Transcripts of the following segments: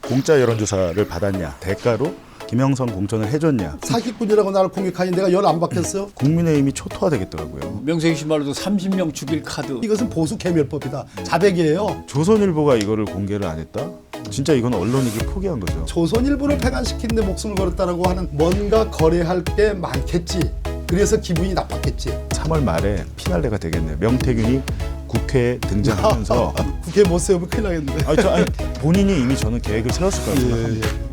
공짜 여론조사를 받았냐, 대가로 김영선 공천을 해줬냐. 사기꾼이라고 나를 공격하니 내가 열 안 받겠어요? 국민의힘이 초토화되겠더라고요. 명세균 씨 말로도 30명 죽일 카드. 이것은 보수 개멸법이다. 자백이에요. 조선일보가 이거를 공개를 안 했다? 진짜 이건 언론이기 포기한 거죠. 조선일보를 폐간시키는데 목숨을 걸었다라고 하는 뭔가 거래할 게 많겠지. 그래서 기분이 나빴겠지. 3월 말에 피날레가 되겠네요. 명태균이 국회에 등장하면서 국회에 못 세우면 큰일 나겠는데. 아니, 본인이 이미 저는 계획을 세웠을 거라고 생각합니다.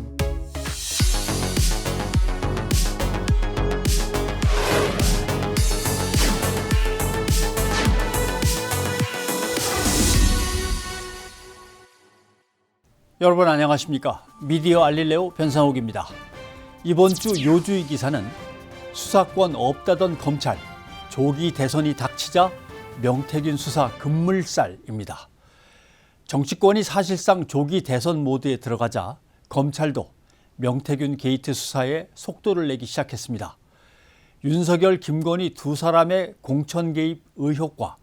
여러분 안녕하십니까? 미디어 알릴레오 변상욱입니다. 이번 주 요주의 기사는 수사권 없다던 검찰, 조기 대선이 닥치자 명태균 수사 급물살입니다. 정치권이 사실상 조기 대선 모드에 들어가자 검찰도 명태균 게이트 수사에 속도를 내기 시작했습니다. 윤석열, 김건희 두 사람의 공천 개입 의혹과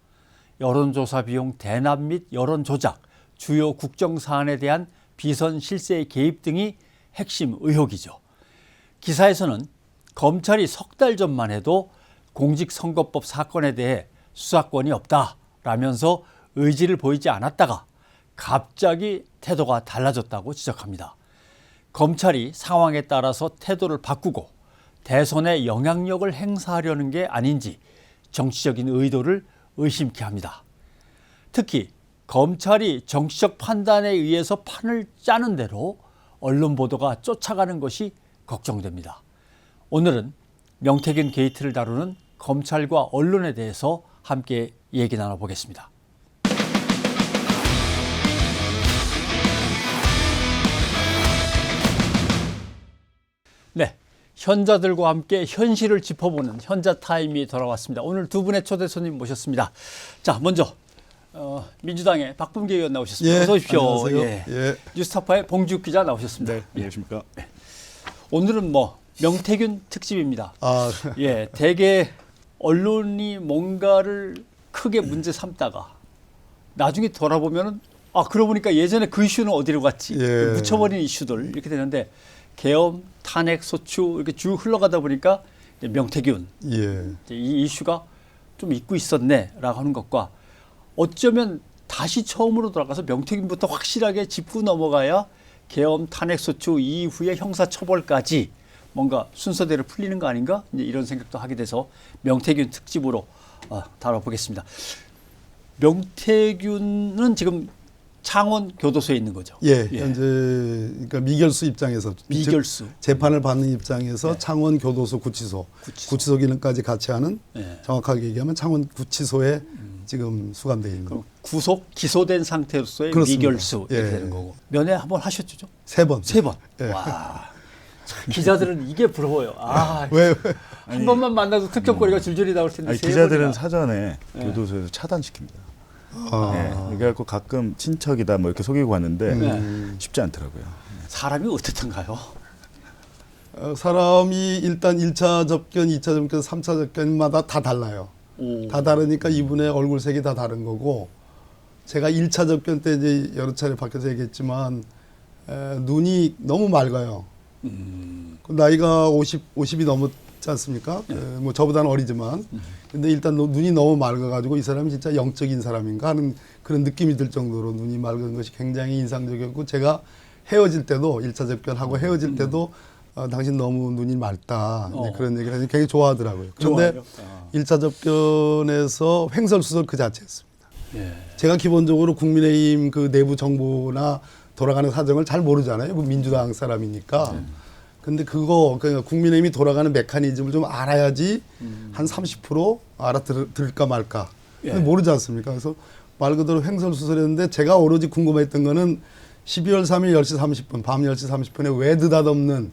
여론조사 비용 대납 및 여론 조작, 주요 국정 사안에 대한 비선 실세의 개입 등이 핵심 의혹이죠. 기사에서는 검찰이 석 달 전만 해도 공직선거법 사건에 대해 수사권이 없다라면서 의지를 보이지 않았다가 갑자기 태도가 달라졌다고 지적합니다. 검찰이 상황에 따라서 태도를 바꾸고 대선에 영향력을 행사하려는 게 아닌지 정치적인 의도를 의심케 합니다. 특히 검찰이 정치적 판단에 의해서 판을 짜는 대로 언론 보도가 쫓아가는 것이 걱정됩니다. 오늘은 명태균 게이트를 다루는 검찰과 언론에 대해서 함께 얘기 나눠보겠습니다. 네, 현자들과 함께 현실을 짚어보는 현자타임이 돌아왔습니다. 오늘 두 분의 초대 손님 모셨습니다. 자, 먼저 민주당의 박범계 의원 나오셨습니다. 예, 어서 오십시오. 안녕하세요. 예. 예. 뉴스타파의 봉지욱 기자 나오셨습니다. 네, 안녕하십니까. 오늘은 명태균 특집입니다. 아, 예, 대개 언론이 뭔가를 크게 문제 삼다가 나중에 돌아보면은 그러고 보니까 예전에 그 이슈는 어디로 갔지? 예. 묻혀버린 이슈들 이렇게 되는데 계엄, 탄핵, 소추 이렇게 쭉 흘러가다 보니까 이제 명태균 예. 이제 이 이슈가 좀 잊고 있었네라고 하는 것과 어쩌면 다시 처음으로 돌아가서 명태균부터 확실하게 짚고 넘어가야 계엄, 탄핵, 소추 이후에 형사처벌까지 뭔가 순서대로 풀리는 거 아닌가? 이제 이런 생각도 하게 돼서 명태균 특집으로 다뤄보겠습니다. 명태균은 지금 창원 교도소에 있는 거죠. 예. 현재 그러니까 미결수 입장에서 미결수. 재판을 받는 입장에서 창원 교도소 구치소 기능까지 같이 하는 정확하게 얘기하면 창원 구치소에 지금 수감되어 있는 그럼 구속 기소된 상태로서의 그렇습니다. 미결수 이렇게 되는 거고. 면회 한번 하셨죠? 3번. 3번. 예. 와. 기자들은 이게 부러워요. 왜? 한 번만 만나도 특정거리가 줄줄이 나올 텐데. 아니, 기자들은 사전에 교도소에서 차단시킵니다. 네, 그래갖고 가끔 친척이다 뭐 이렇게 속이고 갔는데 쉽지 않더라고요. 사람이 어떻던가요? 사람이 일단 1차 접견, 2차 접견, 3차 접견마다 다 달라요. 다 다르니까 이분의 얼굴색이 다 다른 거고, 제가 1차 접견 때 이제 여러 차례 밖에서 얘기했지만 눈이 너무 맑아요. 그 나이가 50이 넘었지 않습니까? 뭐 저보다는 어리지만. 근데 일단 눈이 너무 맑아가지고 이 사람이 진짜 영적인 사람인가 하는 그런 느낌이 들 정도로 눈이 맑은 것이 굉장히 인상적이었고, 제가 헤어질 때도 1차 접견하고 헤어질 때도 당신 너무 눈이 맑다. 네, 그런 얘기를 해서 굉장히 좋아하더라고요. 그런데 1차 접견에서 횡설수설 그 자체였습니다. 예. 제가 기본적으로 국민의힘 그 내부 정보나 돌아가는 사정을 잘 모르잖아요. 그 민주당 사람이니까. 근데 그러니까 국민의힘이 돌아가는 메커니즘을 좀 알아야지 한 30% 알아들을까 말까. 근데 모르지 않습니까? 그래서 말 그대로 횡설수설했는데 제가 오로지 궁금했던 거는 12월 3일 10시 30분, 밤 10시 30분에 왜 느닷없는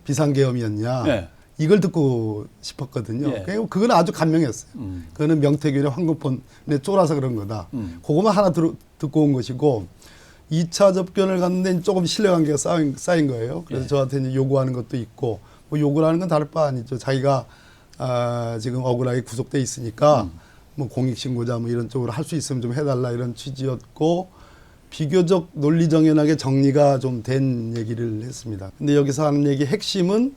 비상계엄이었냐. 이걸 듣고 싶었거든요. 그건 아주 간명했어요. 그거는 명태균의 황금폰에 쫄아서 그런 거다. 그거만 하나 듣고 온 것이고, 2차 접견을 갔는데 조금 신뢰관계가 쌓인 거예요. 그래서 저한테 이제 요구하는 것도 있고, 뭐 요구를 하는 건 다를 바 아니죠. 자기가 지금 억울하게 구속돼 있으니까 뭐 공익신고자 뭐 이런 쪽으로 할 수 있으면 좀 해달라 이런 취지였고, 비교적 논리정연하게 정리가 좀 된 얘기를 했습니다. 근데 여기서 하는 얘기 핵심은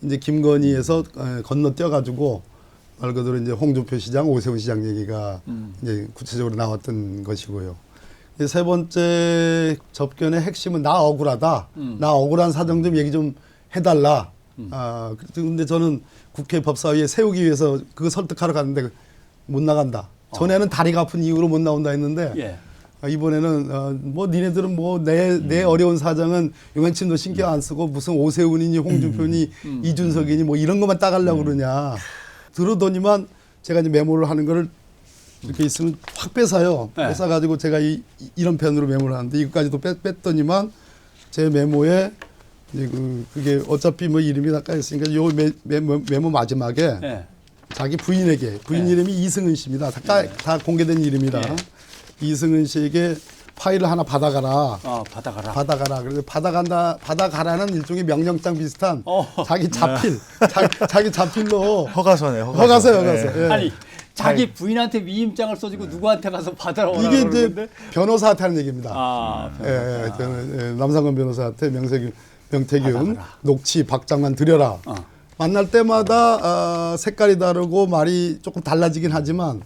이제 김건희에서 건너뛰어가지고 말 그대로 이제 홍준표 시장, 오세훈 시장 얘기가 이제 구체적으로 나왔던 것이고요. 이제 세 번째 접견의 핵심은 나 억울하다. 나 억울한 사정 좀 얘기 좀 해달라. 근데 저는 국회 법사위에 세우기 위해서 그거 설득하러 갔는데 못 나간다. 전에는 다리가 아픈 이유로 못 나온다 했는데 예. 이번에는 뭐 니네들은 뭐 내 어려운 사정은 용현침도 신경 안 쓰고 무슨 오세훈이니 홍준표니 이준석이니 뭐 이런 것만 따가려고 그러냐. 들어더니만 제가 이제 메모를 하는 거를 이렇게 있으면 확 뺏어요. 네. 뺏어가지고 제가 이런 편으로 메모를 하는데 이것까지도 뺐더니만 제 메모에 이제 그게 어차피 뭐 이름이 낚여있으니까 요 메모 마지막에 예. 자기 부인에게 부인 이름이 이승은 씨입니다. 다 공개된 이름이라 이승은 씨에게 파일을 하나 받아가라. 받아가라. 받아가라. 그래서 받아가라는 일종의 명령장 비슷한 자기 자필, 자기 자필로 허가서네. 허가서. 예. 아니 자기 부인한테 위임장을 써주고 누구한테 가서 받으라고 이게 이제 그러는데? 변호사한테 하는 얘기입니다. 저는 남상권 변호사한테 명태균 받아가라. 녹취 박장만 드려라. 만날 때마다 색깔이 다르고 말이 조금 달라지긴 하지만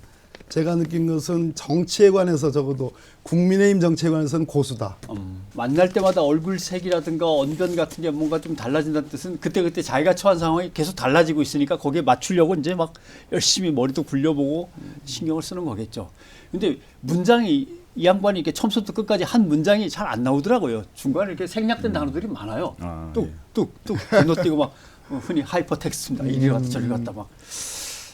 제가 느낀 것은 정치에 관해서 적어도 국민의힘 정치에 관해서는 고수다. 만날 때마다 얼굴색이라든가 언변 같은 게 뭔가 좀 달라진다는 뜻은 그때 자기가 처한 상황이 계속 달라지고 있으니까 거기에 맞추려고 이제 막 열심히 머리도 굴려보고 신경을 쓰는 거겠죠. 근데 문장이 이 양반이 이렇게 처음부터 끝까지 한 문장이 잘 안 나오더라고요. 중간에 이렇게 생략된 단어들이 많아요. 뚝뚝뚝 건너뛰고 막 흔히 하이퍼텍스트입니다. 이리 갔다 저리 갔다 막.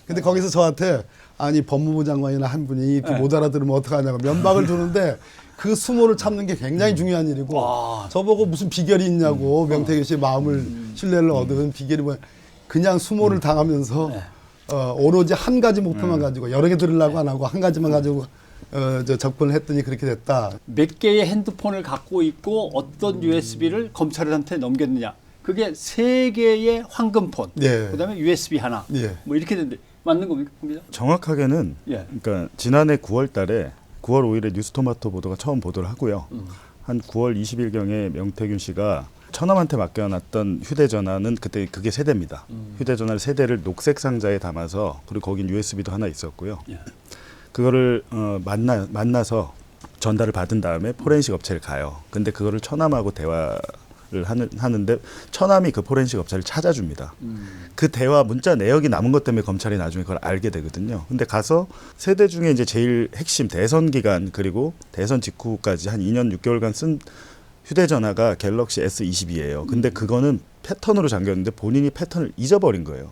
근데 거기서 저한테 아니 법무부 장관이나 한 분이 이렇게 못 알아들으면 어떡하냐고 면박을 주는데 그 수모를 참는 게 굉장히 중요한 일이고 저보고 무슨 비결이 있냐고 명태균 씨의 마음을 신뢰를 얻은 비결이 뭐야. 그냥 수모를 당하면서 오로지 한 가지 목표만 가지고 여러 개 들으려고 안 하고 한 가지만 가지고 접근을 했더니 그렇게 됐다. 몇 개의 핸드폰을 갖고 있고 어떤 USB를 검찰한테 넘겼느냐. 그게 3개의 황금폰, 그다음에 USB 하나, 뭐 이렇게 되는데 맞는 겁니까? 정확하게는 그러니까 지난해 9월달에 9월 5일에 뉴스토마토 보도가 처음 보도를 하고요. 한 9월 20일경에 명태균 씨가 처남한테 맡겨놨던 휴대전화는 그때 그게 3대입니다. 휴대전화를 3대를 녹색 상자에 담아서 그리고 거긴 USB도 하나 있었고요. 그거를 만나서 전달을 받은 다음에 포렌식 업체를 가요. 근데 그거를 처남하고 대화를 하는데 처남이 그 포렌식 업체를 찾아줍니다. 그 대화 문자 내역이 남은 것 때문에 검찰이 나중에 그걸 알게 되거든요. 근데 가서 3대 중에 이제 제일 핵심 대선 기간 그리고 대선 직후까지 한 2년 6개월간 쓴 휴대전화가 갤럭시 S22예요. 근데 그거는 패턴으로 잠겼는데 본인이 패턴을 잊어버린 거예요.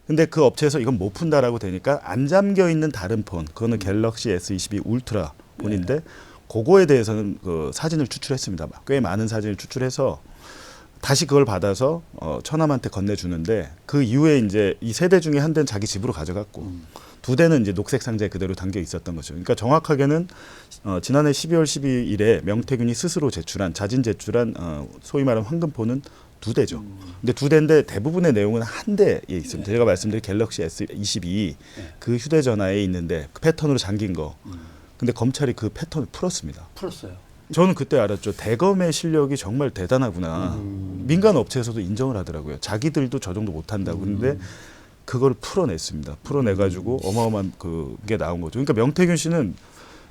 근데 그 업체에서 이건 못 푼다라고 되니까 안 잠겨 있는 다른 폰, 그거는 갤럭시 S22 울트라 폰인데 그거에 대해서는 그 사진을 추출했습니다. 꽤 많은 사진을 추출해서 다시 그걸 받아서 처남한테 건네주는데 그 이후에 이제 이 3대 중에 한 대는 자기 집으로 가져갔고 2대는 이제 녹색 상자에 그대로 담겨 있었던 거죠. 그러니까 정확하게는 지난해 12월 12일에 명태균이 스스로 자진 제출한 소위 말하는 황금폰은 2대죠. 근데 2대인데 대부분의 내용은 한 대에 있습니다. 제가 말씀드린 갤럭시 S22 그 휴대전화에 있는데 그 패턴으로 잠긴 거. 근데 검찰이 그 패턴을 풀었습니다. 풀었어요. 저는 그때 알았죠. 대검의 실력이 정말 대단하구나. 민간 업체에서도 인정을 하더라고요. 자기들도 저 정도 못한다고. 그런데 그걸 풀어냈습니다. 풀어내가지고 어마어마한 그게 나온 거죠. 그러니까 명태균 씨는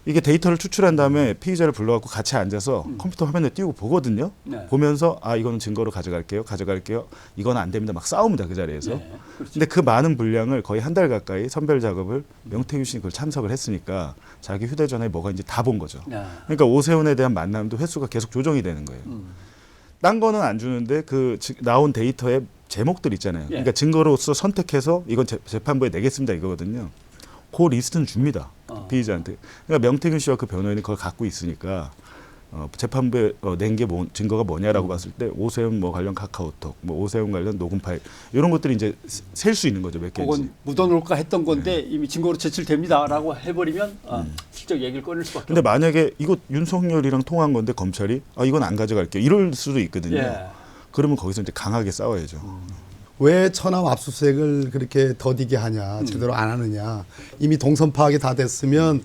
이게 데이터를 추출한 다음에 피의자를 불러갖고 같이 앉아서 컴퓨터 화면에 띄우고 보거든요. 보면서 이거는 증거로 가져갈게요. 이건 안 됩니다. 막 싸웁니다. 그 자리에서. 그렇죠. 근데 그 많은 분량을 거의 한 달 가까이 선별 작업을 명태균 씨는 그걸 참석을 했으니까 자기 휴대전화에 뭐가 있는지 다 본 거죠. 그러니까 오세훈에 대한 만남도 횟수가 계속 조정이 되는 거예요. 딴 거는 안 주는데 그 나온 데이터에 제목들 있잖아요. 그러니까 증거로서 선택해서 이건 재판부에 내겠습니다 이거거든요. 그 리스트는 줍니다. 피의자한테. 그러니까 명태균 씨와 그 변호인이 그걸 갖고 있으니까 재판부에 낸 게 증거가 뭐냐라고 봤을 때 오세훈 뭐 관련 카카오톡, 뭐 오세훈 관련 녹음 파일 이런 것들이 이제 셀 수 있는 거죠. 몇 개인지. 그건 묻어놓을까 했던 건데 이미 증거로 제출됩니다라고 해버리면 실적 얘기를 꺼낼 수밖에. 근데 만약에 이거 윤석열이랑 통한 건데 검찰이 이건 안 가져갈게요. 이럴 수도 있거든요. 그러면 거기서 이제 강하게 싸워야죠. 왜 처남 압수수색을 그렇게 더디게 하냐, 제대로 안 하느냐. 이미 동선 파악이 다 됐으면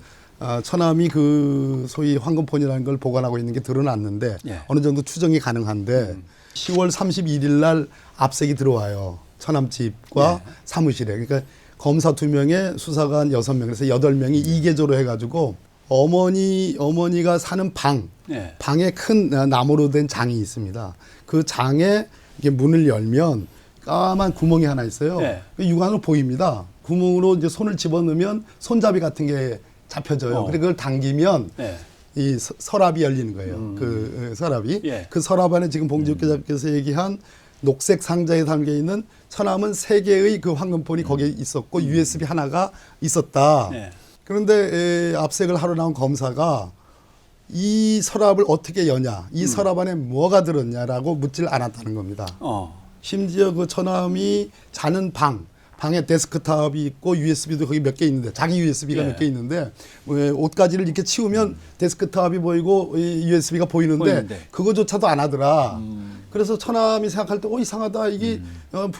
처남이 그 소위 황금폰이라는 걸 보관하고 있는 게 드러났는데 예. 어느 정도 추정이 가능한데 10월 31일 날 압색이 들어와요. 처남 집과 사무실에. 그러니까 검사 2명에 수사관 6명, 그래서 8명이 이계조로 해가지고 어머니가 사는 예. 방에 큰 나무로 된 장이 있습니다. 그 장에 이게 문을 열면 까만 구멍이 하나 있어요. 예. 그 육안으로 보입니다. 구멍으로 이제 손을 집어넣으면 손잡이 같은 게 잡혀져요. 그리고 그걸 당기면 예. 이 서랍이 열리는 거예요. 그 서랍이. 예. 그 서랍 안에 지금 봉지욱 기자께서 얘기한 녹색 상자에 담겨 있는 처남은 3개의 그 황금폰이 거기에 있었고 USB 하나가 있었다. 예. 그런데 압색을 하러 나온 검사가 이 서랍을 어떻게 여냐, 이 서랍 안에 뭐가 들었냐라고 묻질 않았다는 겁니다. 심지어 그 처남이 자는 방에 데스크탑이 있고 USB도 거기 몇 개 있는데, 자기 USB가 예. 몇 개 있는데 옷가지를 이렇게 치우면 데스크탑이 보이고 이 USB가 보이는데 그거조차도 안 하더라. 그래서 처남이 생각할 때 이상하다, 이게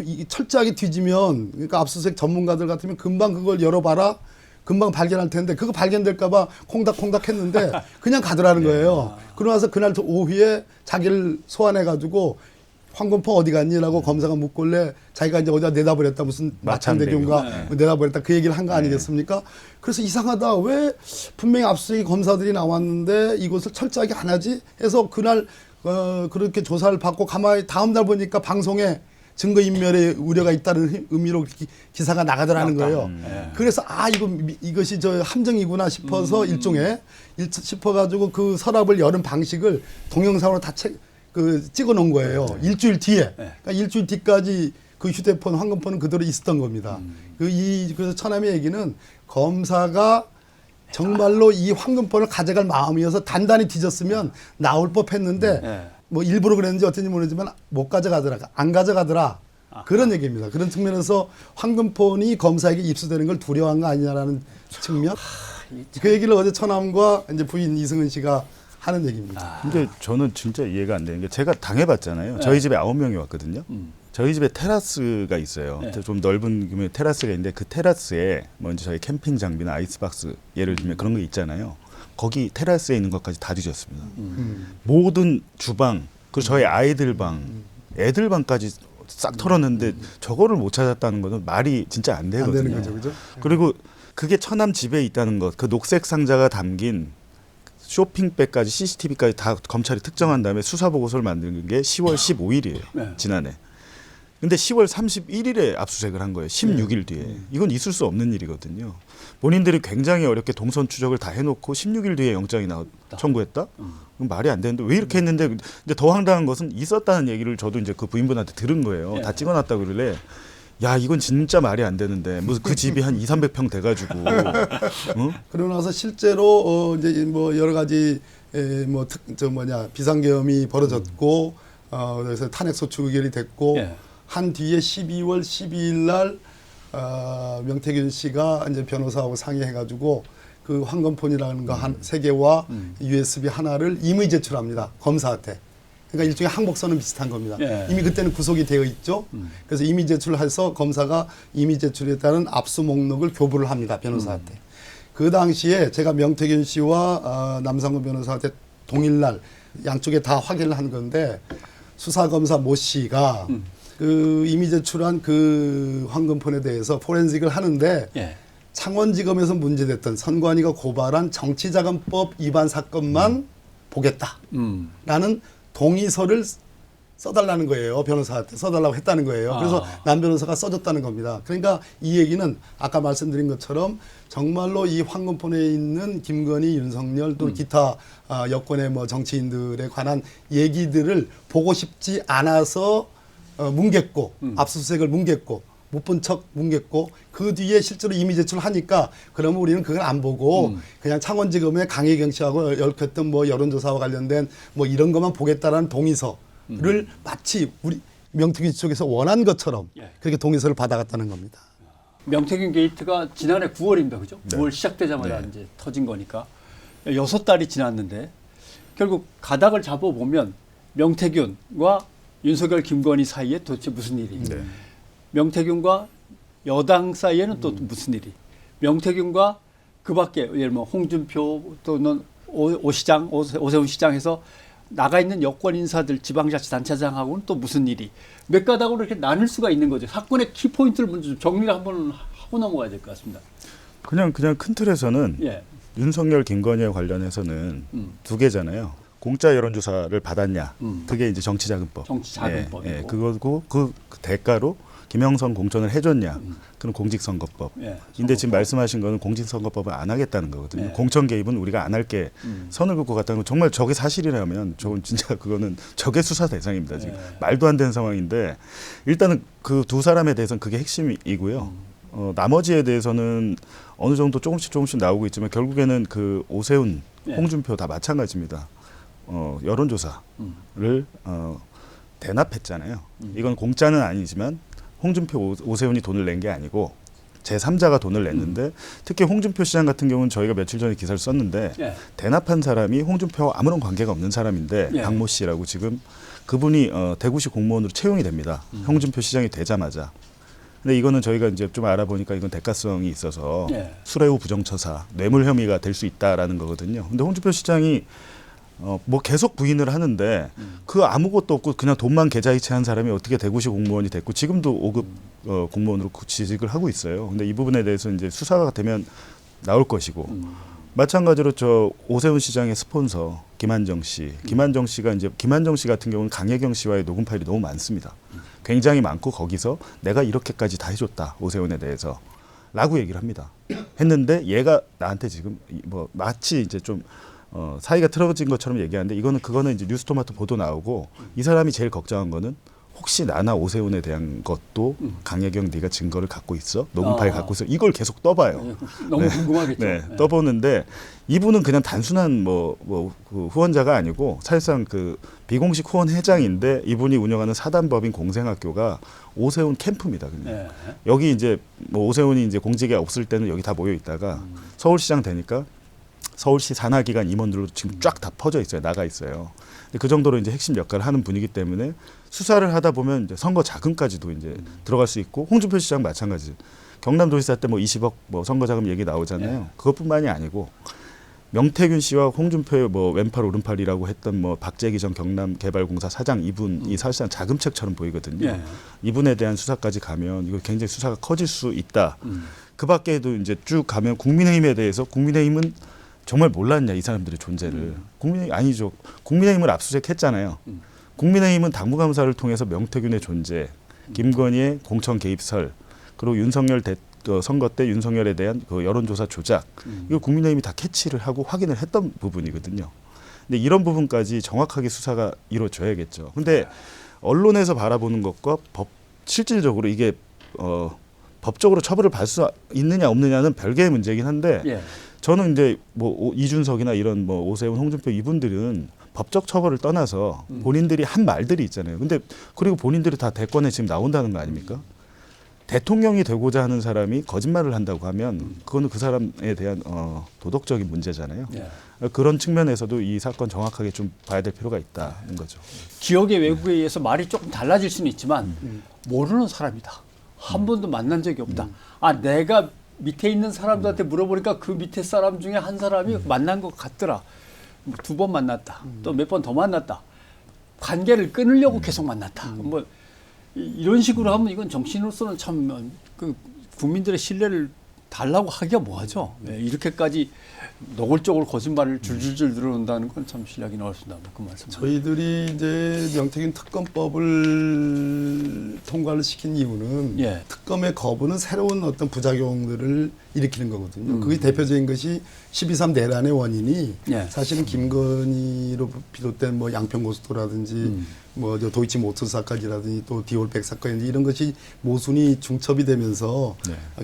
이게 철저하게 뒤지면, 그러니까 압수수색 전문가들 같으면 금방 그걸 열어봐라, 금방 발견할 텐데 그거 발견될까봐 콩닥콩닥 했는데 그냥 가더라는 거예요. 그러고 나서 그날 오후에 자기를 소환해가지고 황금폰 어디 갔니라고 검사가 묻길래 자기가 이제 어디다 내다버렸다, 무슨 마찬대교인가 내다버렸다, 그 얘기를 한 거 아니겠습니까? 그래서 이상하다, 왜 분명히 압수수색 검사들이 나왔는데 이것을 철저하게 안 하지 해서 그날 그렇게 조사를 받고 가만히 다음 날 보니까 방송에 증거인멸의 우려가 있다는 의미로 기사가 나가더라는 거예요. 그래서 이것이 저 함정이구나 싶어서 싶어가지고 그 서랍을 여는 방식을 동영상으로 다 찍어 놓은 거예요. 일주일 뒤에. 그러니까 일주일 뒤까지 그 휴대폰, 황금폰은 그대로 있었던 겁니다. 그래서 처남의 얘기는 검사가 정말로 이 황금폰을 가져갈 마음이어서 단단히 뒤졌으면 나올 법했는데 뭐 일부러 그랬는지 어쩐지 모르지만 못 가져가더라, 안 가져가더라. 그런 얘기입니다. 그런 측면에서 황금폰이 검사에게 입수되는 걸 두려워한 거 아니냐라는 측면. 그 얘기를 어제 처남과 이제 부인 이승은 씨가 하는 얘기입니다. 근데 저는 진짜 이해가 안 되는 게, 제가 당해봤잖아요. 저희 집에 9명이 왔거든요. 저희 집에 테라스가 있어요. 좀 넓은 규모의 테라스가 있는데 그 테라스에 먼저 저희 캠핑 장비나 아이스박스, 예를 들면 그런 거 있잖아요. 거기 테라스에 있는 것까지 다 뒤졌습니다. 모든 주방, 그리고 저희 아이들 방, 애들 방까지 싹 털었는데 저거를 못 찾았다는 것은 말이 진짜 안 되거든요. 안 되는 거죠, 그죠? 그리고 그게 처남 집에 있다는 것, 그 녹색 상자가 담긴 쇼핑백까지 CCTV까지 다 검찰이 특정한 다음에 수사 보고서를 만든 게 10월 15일이에요. 지난해. 근데 10월 31일에 압수수색을 한 거예요. 16일 뒤에. 이건 있을 수 없는 일이거든요. 본인들이 굉장히 어렵게 동선 추적을 다 해놓고 16일 뒤에 영장이 청구했다? 그럼 말이 안 되는데 왜 이렇게 했는데, 근데 더 황당한 것은 있었다는 얘기를 저도 이제 그 부인분한테 들은 거예요. 다 찍어놨다 그러길래, 야, 이건 진짜 말이 안 되는데 무슨 그 집이 한 200~300평 돼가지고. 응? 그러고 나서 실제로 이제 뭐 여러 가지 비상계엄이 벌어졌고 그래서 탄핵소추 의결이 됐고 한 뒤에 12월 12일 날 명태균 씨가 이제 변호사하고 상의해가지고 그 황금폰이라는 거 3개와 USB 하나를 임의 제출합니다, 검사한테. 그러니까 일종의 항복선은 비슷한 겁니다. 이미 그때는 구속이 되어 있죠. 그래서 임의 제출해서 검사가 임의 제출에 따른 압수 목록을 교부를 합니다, 변호사한테. 그 당시에 제가 명태균 씨와 남상근 변호사한테 동일날 양쪽에 다 확인을 한 건데, 수사검사 모 씨가 그 임의 제출한 그 황금폰에 대해서 포렌식을 하는데 창원지검에서 문제됐던 선관위가 고발한 정치자금법 위반 사건만 보겠다라는 동의서를 써달라는 거예요. 변호사한테 써달라고 했다는 거예요. 그래서 남 변호사가 써줬다는 겁니다. 그러니까 이 얘기는 아까 말씀드린 것처럼 정말로 이 황금폰에 있는 김건희, 윤석열 또 기타 여권의 뭐 정치인들에 관한 얘기들을 보고 싶지 않아서 뭉갰고 압수수색을 뭉갰고 못 본 척 뭉갰고, 그 뒤에 실제로 임의 제출하니까 그러면 우리는 그걸 안 보고 그냥 창원지검의 강혜경 씨하고 얽혔던 뭐 여론조사와 관련된 뭐 이런 것만 보겠다라는 동의서를 마치 우리 명태균 쪽에서 원한 것처럼 그렇게 동의서를 받아갔다는 겁니다. 명태균 게이트가 지난해 9월입니다, 그죠? 9월 시작되자마자 이제 터진 거니까 6달이 지났는데, 결국 가닥을 잡아보면 명태균과 윤석열, 김건희 사이에 도대체 무슨 일이? 명태균과 여당 사이에는 또 무슨 일이? 명태균과 그 밖에 예를 들면 홍준표 또는 오세훈 시장에서 나가 있는 여권 인사들 지방자치단체장하고는 또 무슨 일이 몇 가닥으로 이렇게 나눌 수가 있는 거죠. 사건의 키포인트를 먼저 좀 정리를 한번 하고 넘어가야 될 것 같습니다. 그냥 큰 틀에서는 예. 윤석열 김건희에 관련해서는 두 개잖아요. 공짜 여론조사를 받았냐. 그게 이제 정치자금법. 정치자금법이고. 예, 그거고 그 대가로 김영선 공천을 해줬냐. 그런 공직선거법. 예, 근데 지금 말씀하신 거는 공직선거법을 안 하겠다는 거거든요. 예. 공천 개입은 우리가 안 할게 선을 긋고 갔다는 건 정말 저게 사실이라면 저건 진짜 그거는 적의 수사 대상입니다. 지금 말도 안 되는 상황인데 일단은 그 두 사람에 대해서는 그게 핵심이고요. 나머지에 대해서는 어느 정도 조금씩 나오고 있지만 결국에는 그 오세훈, 홍준표 다 마찬가지입니다. 여론조사를 대납했잖아요. 이건 공짜는 아니지만 홍준표, 오세훈이 돈을 낸 게 아니고 제3자가 돈을 냈는데 특히 홍준표 시장 같은 경우는 저희가 며칠 전에 기사를 썼는데 대납한 사람이 홍준표와 아무런 관계가 없는 사람인데 박모 씨라고 지금 그분이 대구시 공무원으로 채용이 됩니다. 홍준표 시장이 되자마자. 근데 이거는 저희가 이제 좀 알아보니까 이건 대가성이 있어서 수뢰후 부정처사, 뇌물 혐의가 될 수 있다라는 거거든요. 근데 홍준표 시장이 뭐 계속 부인을 하는데 그 아무것도 없고 그냥 돈만 계좌이체한 사람이 어떻게 대구시 공무원이 됐고 지금도 5급 공무원으로 취직을 하고 있어요. 근데 이 부분에 대해서 이제 수사가 되면 나올 것이고 마찬가지로 저 오세훈 시장의 스폰서 김한정 씨가 이제 김한정 씨 같은 경우는 강혜경 씨와의 녹음 파일이 너무 많습니다. 굉장히 많고 거기서 내가 이렇게까지 다 해줬다 오세훈에 대해서 라고 얘기를 합니다. 했는데 얘가 나한테 지금 뭐 마치 이제 좀 사이가 틀어진 것처럼 얘기하는데 그거는 이제 뉴스토마토 보도 나오고 이 사람이 제일 걱정한 거는 혹시 나나 오세훈에 대한 것도 강혜경 네가 증거를 갖고 있어? 녹음 파일 갖고 있어? 이걸 계속 떠봐요. 너무 궁금하겠죠. 떠보는데 이분은 그냥 단순한 그 후원자가 아니고 사실상 그 비공식 후원 회장인데 이분이 운영하는 사단법인 공생학교가 오세훈 캠프입니다. 여기 이제 뭐 오세훈이 이제 공직에 없을 때는 여기 다 모여 있다가 서울시장 되니까 서울시 산하기관 임원들로 지금 쫙 다 퍼져 있어요. 나가 있어요. 그 정도로 이제 핵심 역할을 하는 분이기 때문에 수사를 하다 보면 이제 선거 자금까지도 이제 들어갈 수 있고 홍준표 시장 마찬가지. 경남도지사 때 뭐 20억 뭐 선거 자금 얘기 나오잖아요. 그것뿐만이 아니고 명태균 씨와 홍준표의 뭐 왼팔 오른팔이라고 했던 뭐 박재기 전 경남개발공사 사장 이분이 사실상 자금책처럼 보이거든요. 이분에 대한 수사까지 가면 이거 굉장히 수사가 커질 수 있다. 그 밖에도 이제 쭉 가면 국민의힘에 대해서 국민의힘은 정말 몰랐냐 이 사람들의 존재를. 국민의힘 아니죠. 국민의힘을 압수수색했잖아요. 국민의힘은 당무감사를 통해서 명태균의 존재, 김건희의 공천 개입설, 그리고 윤석열 선거 때 윤석열에 대한 그 여론조사 조작, 이거 국민의힘이 다 캐치를 하고 확인을 했던 부분이거든요. 근데 이런 부분까지 정확하게 수사가 이루어져야겠죠. 근데 언론에서 바라보는 것과 실질적으로 이게 법적으로 처벌을 받을 수 있느냐 없느냐는 별개의 문제이긴 한데 저는 이제 뭐 이준석이나 이런 뭐 오세훈, 홍준표 이분들은 법적 처벌을 떠나서 본인들이 한 말들이 있잖아요. 근데 그리고 본인들이 다 대권에 지금 나온다는 거 아닙니까? 대통령이 되고자 하는 사람이 거짓말을 한다고 하면 그거는 그 사람에 대한 도덕적인 문제잖아요. 그런 측면에서도 이 사건 정확하게 좀 봐야 될 필요가 있다는 거죠. 기억의 왜곡에 의해서 말이 조금 달라질 수는 있지만 모르는 사람이다. 한 번도 만난 적이 없다. 내가 밑에 있는 사람들한테 물어보니까 그 밑에 사람 중에 한 사람이 만난 것 같더라. 2번 만났다. 또 몇 번 더 만났다. 관계를 끊으려고 계속 만났다. 뭐 이런 식으로 하면 이건 정치인으로서는 참 그 국민들의 신뢰를 달라고 하기가 뭐하죠. 이렇게까지 노골적으로 거짓말을 줄줄줄 늘어놓는다는 건 참 신뢰하기는 어렵습니다. 그 말씀. 저희들이 이제 명태균 특검법을 통과를 시킨 이유는 특검의 거부는 새로운 어떤 부작용들을 일으키는 거거든요. 그게 대표적인 것이 12.3 내란의 원인이 사실은 김건희로 비롯된 뭐 양평고속도라든지 뭐 도이치모터 사건이라든지 또 디올백 사건인지 이런 것이 모순이 중첩이 되면서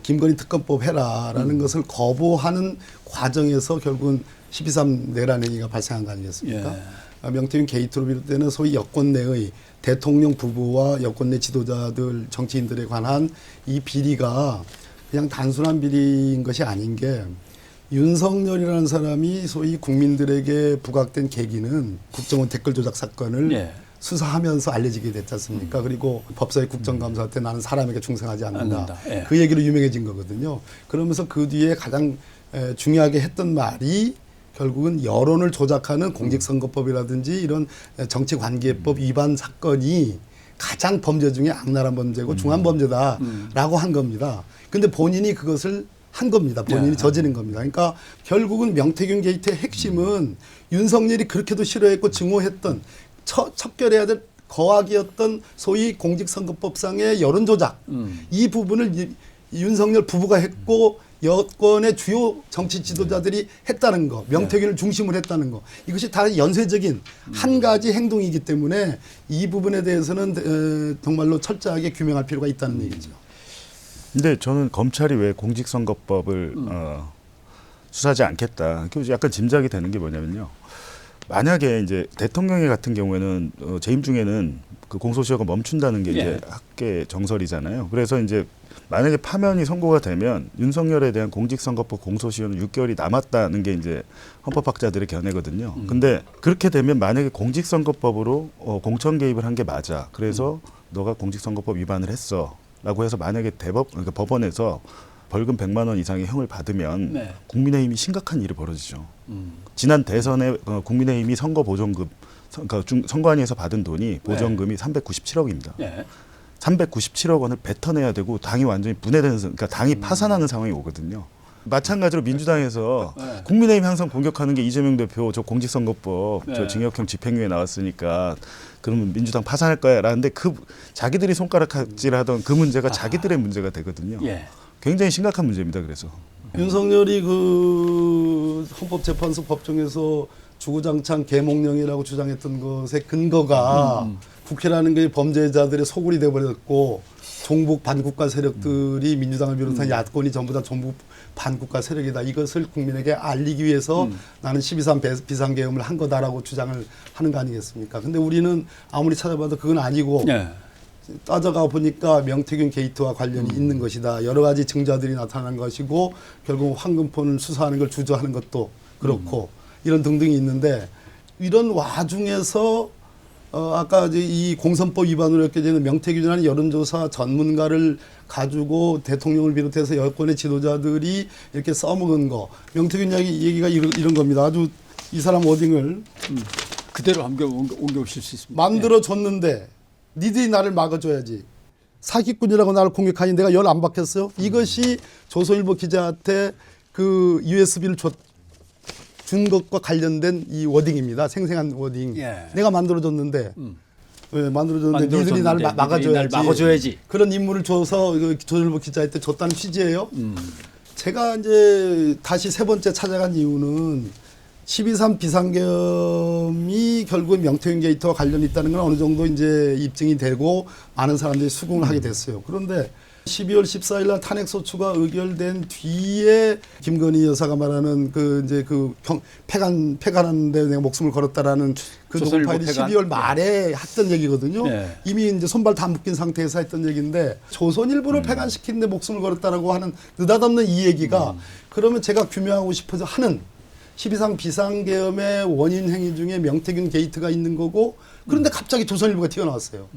김건희 특검법 해라라는 것을 거부하는 과정에서 결국은 12.3 내란 행위가 발생한 거 아니겠습니까? 명태균 게이트로 비롯되는 소위 여권 내의 대통령 부부와 여권 내 지도자들 정치인들에 관한 이 비리가 그냥 단순한 비리인 것이 아닌 게 윤석열이라는 사람이 소위 국민들에게 부각된 계기는 국정원 댓글 조작 사건을 수사하면서 알려지게 됐지 않습니까? 그리고 법사위 국정감사 때 나는 사람에게 충성하지 않는다. 그 얘기로 유명해진 거거든요. 그러면서 그 뒤에 가장 중요하게 했던 말이 결국은 여론을 조작하는 공직선거법이라든지 이런 정치관계법 위반 사건이 가장 범죄 중에 악랄한 범죄고 중한 범죄다라고 한 겁니다. 근데 본인이 그것을 한 겁니다. 본인이 저지른 겁니다. 그러니까 결국은 명태균 게이트의 핵심은 윤석열이 그렇게도 싫어했고 증오했던 척결해야 될 거악이었던 소위 공직선거법상의 여론조작 이 부분을 윤석열 부부가 했고 여권의 주요 정치 지도자들이 했다는 거, 명태균을 중심으로 했다는 거, 이것이 다 연쇄적인 한 가지 행동이기 때문에 이 부분에 대해서는 정말로 철저하게 규명할 필요가 있다는 얘기죠. 근데 저는 검찰이 왜 공직선거법을 수사하지 않겠다. 약간 짐작이 되는 게 뭐냐면요. 만약에 이제 대통령의 같은 경우에는 재임 중에는 그 공소시효가 멈춘다는 게 이제 학계 정설이잖아요. 그래서 이제 만약에 파면이 선고가 되면 윤석열에 대한 공직선거법 공소시효는 6개월이 남았다는 게 이제 헌법학자들의 견해거든요. 근데 그렇게 되면 만약에 공직선거법으로 공천 개입을 한 게 맞아. 그래서 너가 공직선거법 위반을 했어라고 해서 만약에 그러니까 법원에서 벌금 100만 원 이상의 형을 받으면 국민의힘이 심각한 일이 벌어지죠. 지난 대선에 국민의힘이 선거보존금, 그러니까 선관위에서 받은 돈이 보전금이 397억입니다. 397억 원을 뱉어내야 되고 당이 완전히 분해되는, 그러니까 당이 파산하는 상황이 오거든요. 마찬가지로 민주당에서 국민의힘 항상 공격하는 게 이재명 대표 저 공직선거법 저 징역형 집행유예 나왔으니까 그러면 민주당 파산할 거야 라는데 그 자기들이 손가락질하던 그 문제가 자기들의 문제가 되거든요. 굉장히 심각한 문제입니다. 그래서 윤석열이 그 헌법재판소 법정에서 주구장창 계몽령이라고 주장했던 것의 근거가 국회라는 게 범죄자들의 소굴이 되어버렸고 종북 반국가 세력들이 민주당을 비롯한 야권이 전부 다 종북 반국가 세력이다. 이것을 국민에게 알리기 위해서 나는 12.3 비상계엄을 한 거다라고 주장을 하는 거 아니겠습니까? 근데 우리는 아무리 찾아봐도 그건 아니고 따져가 보니까 명태균 게이트와 관련이 있는 것이다. 여러 가지 증자들이 나타난 것이고 결국 황금폰을 수사하는 걸 주저하는 것도 그렇고 이런 등등이 있는데 이런 와중에서 아까 이제 이 공선법 위반으로 엮여지는 명태균이라는 여론조사 전문가를 가지고 대통령을 비롯해서 여권의 지도자들이 이렇게 써먹은 거. 명태균 얘기가 이런 겁니다. 아주 이 사람 워딩을 그대로 옮겨오실 수 있습니다. 만들어줬는데 니들이 나를 막아줘야지. 사기꾼이라고 나를 공격하니 내가 열 안 받겠어요? 이것이 조선일보 기자한테 그 USB를 준 것과 관련된 이 워딩입니다. 생생한 워딩. 내가 만들어줬는데 만들어줬는데 니들이 나를 막아줘야지. 그런 임무를 줘서 그 조선일보 기자한테 줬다는 취지예요. 제가 이제 다시 세 번째 찾아간 이유는 12.3 비상계엄이 결국 명태균 게이트와 관련이 있다는 건 어느 정도 이제 입증이 되고 많은 사람들이 수긍을 하게 됐어요. 그런데 12월 14일 날 탄핵소추가 의결된 뒤에 김건희 여사가 말하는 그 이제 그 폐간하는데 내가 목숨을 걸었다라는 그 녹음 파일이 12월 말에 했던 얘기거든요. 이미 이제 손발 다 묶인 상태에서 했던 얘기인데 조선일보를 폐간시키는데 목숨을 걸었다라고 하는 느닷없는 이 얘기가 그러면 제가 규명하고 싶어서 하는 12.3 비상계엄의 원인 행위 중에 명태균 게이트가 있는 거고 그런데 갑자기 조선일보가 튀어나왔어요.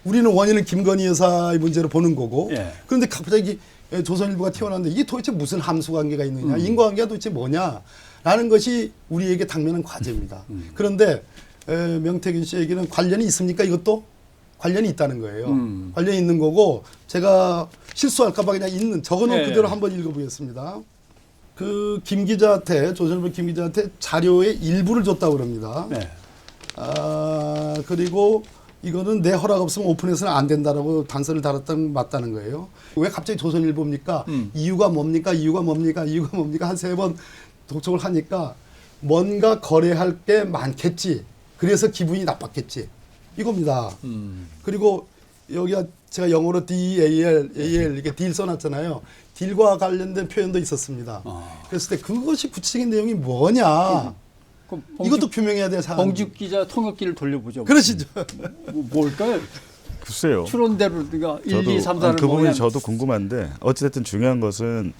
우리는 원인을 김건희 여사의 문제로 보는 거고 그런데 갑자기 조선일보가 튀어나왔는데 이게 도대체 무슨 함수관계가 있느냐 인과관계가 도대체 뭐냐라는 것이 우리에게 당면한 과제입니다. 그런데 명태균 씨에게는 관련이 있습니까? 이것도 관련이 있다는 거예요. 관련이 있는 거고 제가 실수할까 봐 그냥 있는 적어놓은 그대로 한번 읽어보겠습니다. 그 김 기자한테 조선일보 김 기자한테 자료의 일부를 줬다고 그럽니다. 그리고 이거는 내 허락 없으면 오픈해서는 안 된다라고 단서를 달았다는 맞다는 거예요. 왜 갑자기 조선일보입니까? 이유가 뭡니까? 이유가 뭡니까? 이유가 뭡니까? 한 3번 독촉을 하니까 뭔가 거래할 게 많겠지. 그래서 기분이 나빴겠지. 이겁니다. 그리고 여기가 제가 영어로 DAL 이렇게 딜 써놨잖아요. 딜과 관련된 표현도 있었습니다. 그랬을 때 그것이 구체적인 내용이 뭐냐. 이것도 규명해야 될 사안. 봉직 기자 통역기를 돌려보죠. 그러시죠. 뭘까요? 글쎄요. 추론대로 우리가 1, 2, 3, 4를 그 부분이 저도 궁금한데 어찌됐든 중요한 것은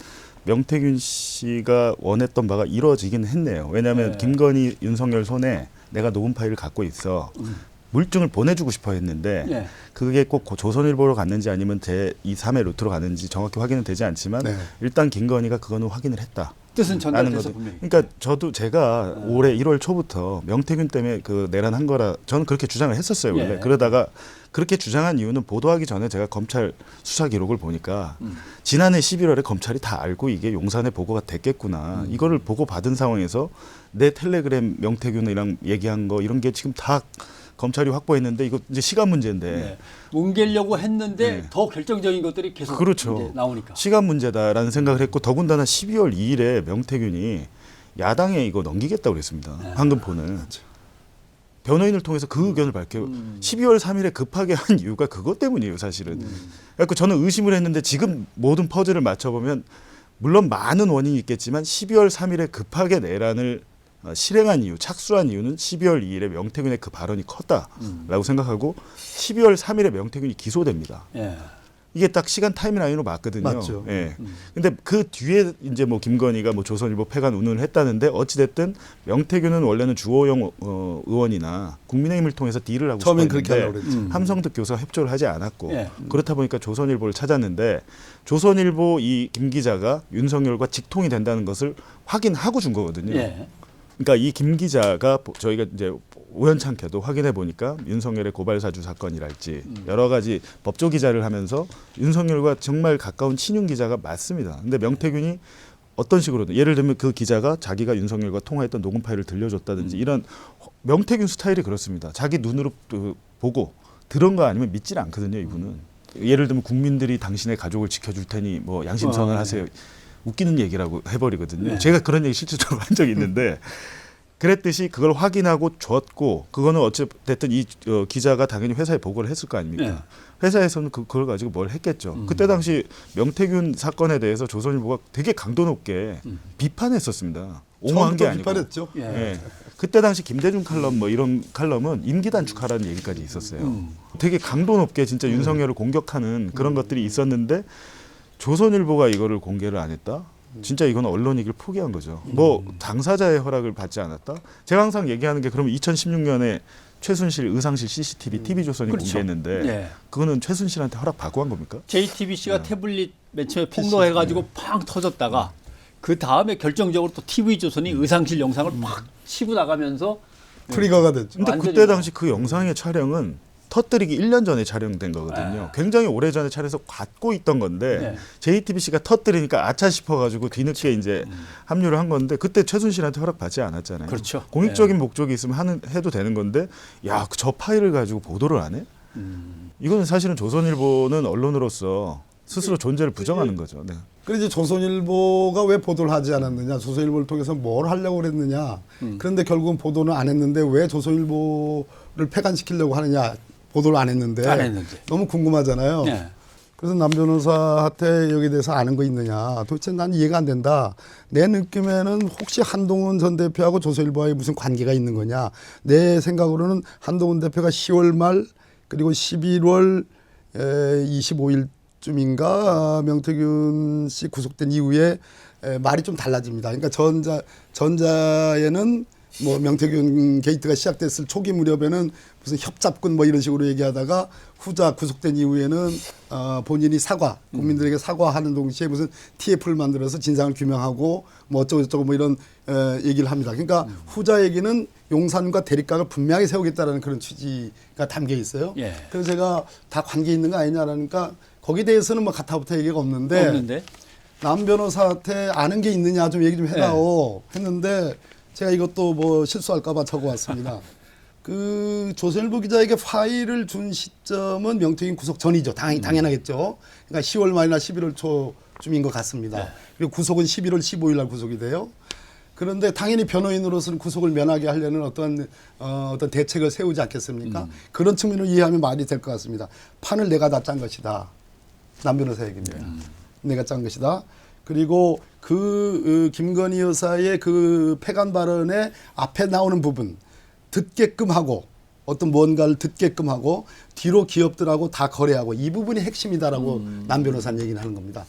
명태균 씨가 원했던 바가 이루어지긴 했네요. 왜냐하면 김건희, 윤석열 손에 내가 녹음 파일을 갖고 있어. 물증을 보내주고 싶어 했는데 예. 그게 꼭 조선일보로 갔는지 아니면 제2, 3의 루트로 갔는지 정확히 확인은 되지 않지만 네. 일단 김건희가 그거는 확인을 했다. 뜻은 라는 전달돼서 거죠. 분명히. 그러니까 제가 올해 1월 초부터 명태균 때문에 그 내란한 거라 저는 그렇게 주장을 했었어요. 원래. 예. 그러다가 그렇게 주장한 이유는 보도하기 전에 제가 검찰 수사 기록을 보니까 지난해 11월에 검찰이 다 알고 이게 용산에 보고가 됐겠구나. 이거를 보고 받은 상황에서 내 텔레그램 명태균이랑 얘기한 거 이런 게 지금 다 검찰이 확보했는데 이거 이제 시간 문제인데 네. 뭉개려고 했는데 네. 더 결정적인 것들이 계속 그렇죠. 이제 나오니까. 시간 문제다라는 생각을 했고 더군다나 12월 2일에 명태균이 야당에 이거 넘기겠다고 그랬습니다. 네. 황금폰을. 변호인을 통해서 그 의견을 밝혀요. 12월 3일에 급하게 한 이유가 그것 때문이에요, 사실은. 그래서 저는 의심을 했는데 지금 모든 퍼즐을 맞춰보면 물론 많은 원인이 있겠지만 12월 3일에 급하게 내란을 실행한 이유, 착수한 이유는 12월 2일에 명태균의 그 발언이 컸다라고 생각하고 12월 3일에 명태균이 기소됩니다. 예. 이게 딱 시간 타임라인으로 맞거든요. 맞죠. 예. 근데 그 뒤에 이제 뭐 김건희가 뭐 조선일보 폐간 운운을 했다는데 어찌됐든 명태균은 원래는 주호영 의원이나 국민의힘을 통해서 딜을 하고 처음엔 그렇게 싶었는데 하려고 그랬죠. 함성득 교수가 협조를 하지 않았고 예. 그렇다 보니까 조선일보를 찾았는데 조선일보 이 김 기자가 윤석열과 직통이 된다는 것을 확인하고 준 거거든요. 예. 그러니까 이 김 기자가 저희가 이제 우연찮게도 확인해 보니까 윤석열의 고발 사주 사건이랄지 여러 가지 법조 기자를 하면서 윤석열과 정말 가까운 친윤 기자가 맞습니다. 근데 명태균이 어떤 식으로든 예를 들면 그 기자가 자기가 윤석열과 통화했던 녹음 파일을 들려줬다든지 이런 명태균 스타일이 그렇습니다. 자기 눈으로 보고 들은 거 아니면 믿질 않거든요, 이분은. 예를 들면 국민들이 당신의 가족을 지켜줄 테니 뭐 양심선언 하세요. 웃기는 얘기라고 해버리거든요. 네. 제가 그런 얘기 실질적으로 한 적이 있는데 그랬듯이 그걸 확인하고 줬고 그거는 어쨌든 이 기자가 당연히 회사에 보고를 했을 거 아닙니까? 네. 회사에서는 그걸 가지고 뭘 했겠죠. 그때 당시 명태균 사건에 대해서 조선일보가 되게 강도 높게 비판했었습니다. 옹호한 게 처음부터 아니고. 비판했죠. 예. 예. 그때 당시 김대중 칼럼 뭐 이런 칼럼은 임기단축하라는 얘기까지 있었어요. 되게 강도 높게 진짜 윤석열을 공격하는 그런 것들이 있었는데 조선일보가 이거를 공개를 안 했다? 진짜 이건 언론이길 포기한 거죠. 뭐 당사자의 허락을 받지 않았다? 제가 항상 얘기하는 게 그러면 2016년에 최순실 의상실 CCTV TV조선이 그렇죠. 공개했는데 예. 그거는 최순실한테 허락 받고 한 겁니까? JTBC가 태블릿 맨 처음에 폭로해가지고 팡 터졌다가 그 다음에 결정적으로 또 TV조선이 의상실 영상을 팍 치고 나가면서 트리거가 됐죠. 근데 완전히 그때 뭐. 당시 그 영상의 촬영은 터뜨리기 1년 전에 촬영된 거거든요. 굉장히 오래전에 촬영해서 갖고 있던 건데 네. JTBC가 터뜨리니까 아차 싶어가지고 뒤늦게 이제 합류를 한 건데 그때 최순실한테 허락받지 않았잖아요. 그렇죠. 공익적인 목적이 있으면 해도 되는 건데 야, 저 파일을 가지고 보도를 안 해? 이거는 사실은 조선일보는 언론으로서 스스로 존재를 부정하는 거죠. 네. 그래서 이제 조선일보가 왜 보도를 하지 않았느냐, 조선일보를 통해서 뭘 하려고 그랬느냐. 그런데 결국은 보도는 안 했는데 왜 조선일보를 폐간시키려고 하느냐, 보도를 안 했는데. 안 했는데. 너무 궁금하잖아요. 네. 그래서 남 변호사한테 여기에 대해서 아는 거 있느냐. 도대체 난 이해가 안 된다. 내 느낌에는 혹시 한동훈 전 대표하고 조선일보와의 무슨 관계가 있는 거냐. 내 생각으로는 한동훈 대표가 10월 말 그리고 11월 25일쯤인가 명태균 씨 구속된 이후에 말이 좀 달라집니다. 그러니까 전자에는 뭐 명태균 게이트가 시작됐을 초기 무렵에는 무슨 협잡군 뭐 이런 식으로 얘기하다가 후자 구속된 이후에는 본인이 국민들에게 사과하는 동시에 무슨 TF를 만들어서 진상을 규명하고 뭐 어쩌고저쩌고 뭐 이런 얘기를 합니다. 그러니까 후자 얘기는 용산과 대립각을 분명히 세우겠다라는 그런 취지가 담겨 있어요. 예. 그래서 제가 다 관계 있는 거 아니냐라니까 거기에 대해서는 뭐 가타부타 얘기가 없는데 남 변호사한테 아는 게 있느냐 좀 얘기 좀 해다오 했는데 제가 이것도 뭐 실수할까봐 적어왔습니다. 그 조선일보 기자에게 파일을 준 시점은 명태균 구속 전이죠. 당연하겠죠. 그러니까 10월 말이나 11월 초쯤인 것 같습니다. 네. 그리고 구속은 11월 15일 날 구속이 돼요. 그런데 당연히 변호인으로서는 구속을 면하게 하려는 어떤 대책을 세우지 않겠습니까? 그런 측면을 이해하면 말이 될 것 같습니다. 판을 내가 다 짠 것이다. 남 변호사 얘기입니다. 내가 짠 것이다. 그리고 김건희 여사의 그 폐간 발언의 앞에 나오는 부분 듣게끔 하고 어떤 뭔가를 듣게끔 하고 뒤로 기업들하고 다 거래하고 이 부분이 핵심이다라고 남 변호사는 얘기를 하는 겁니다.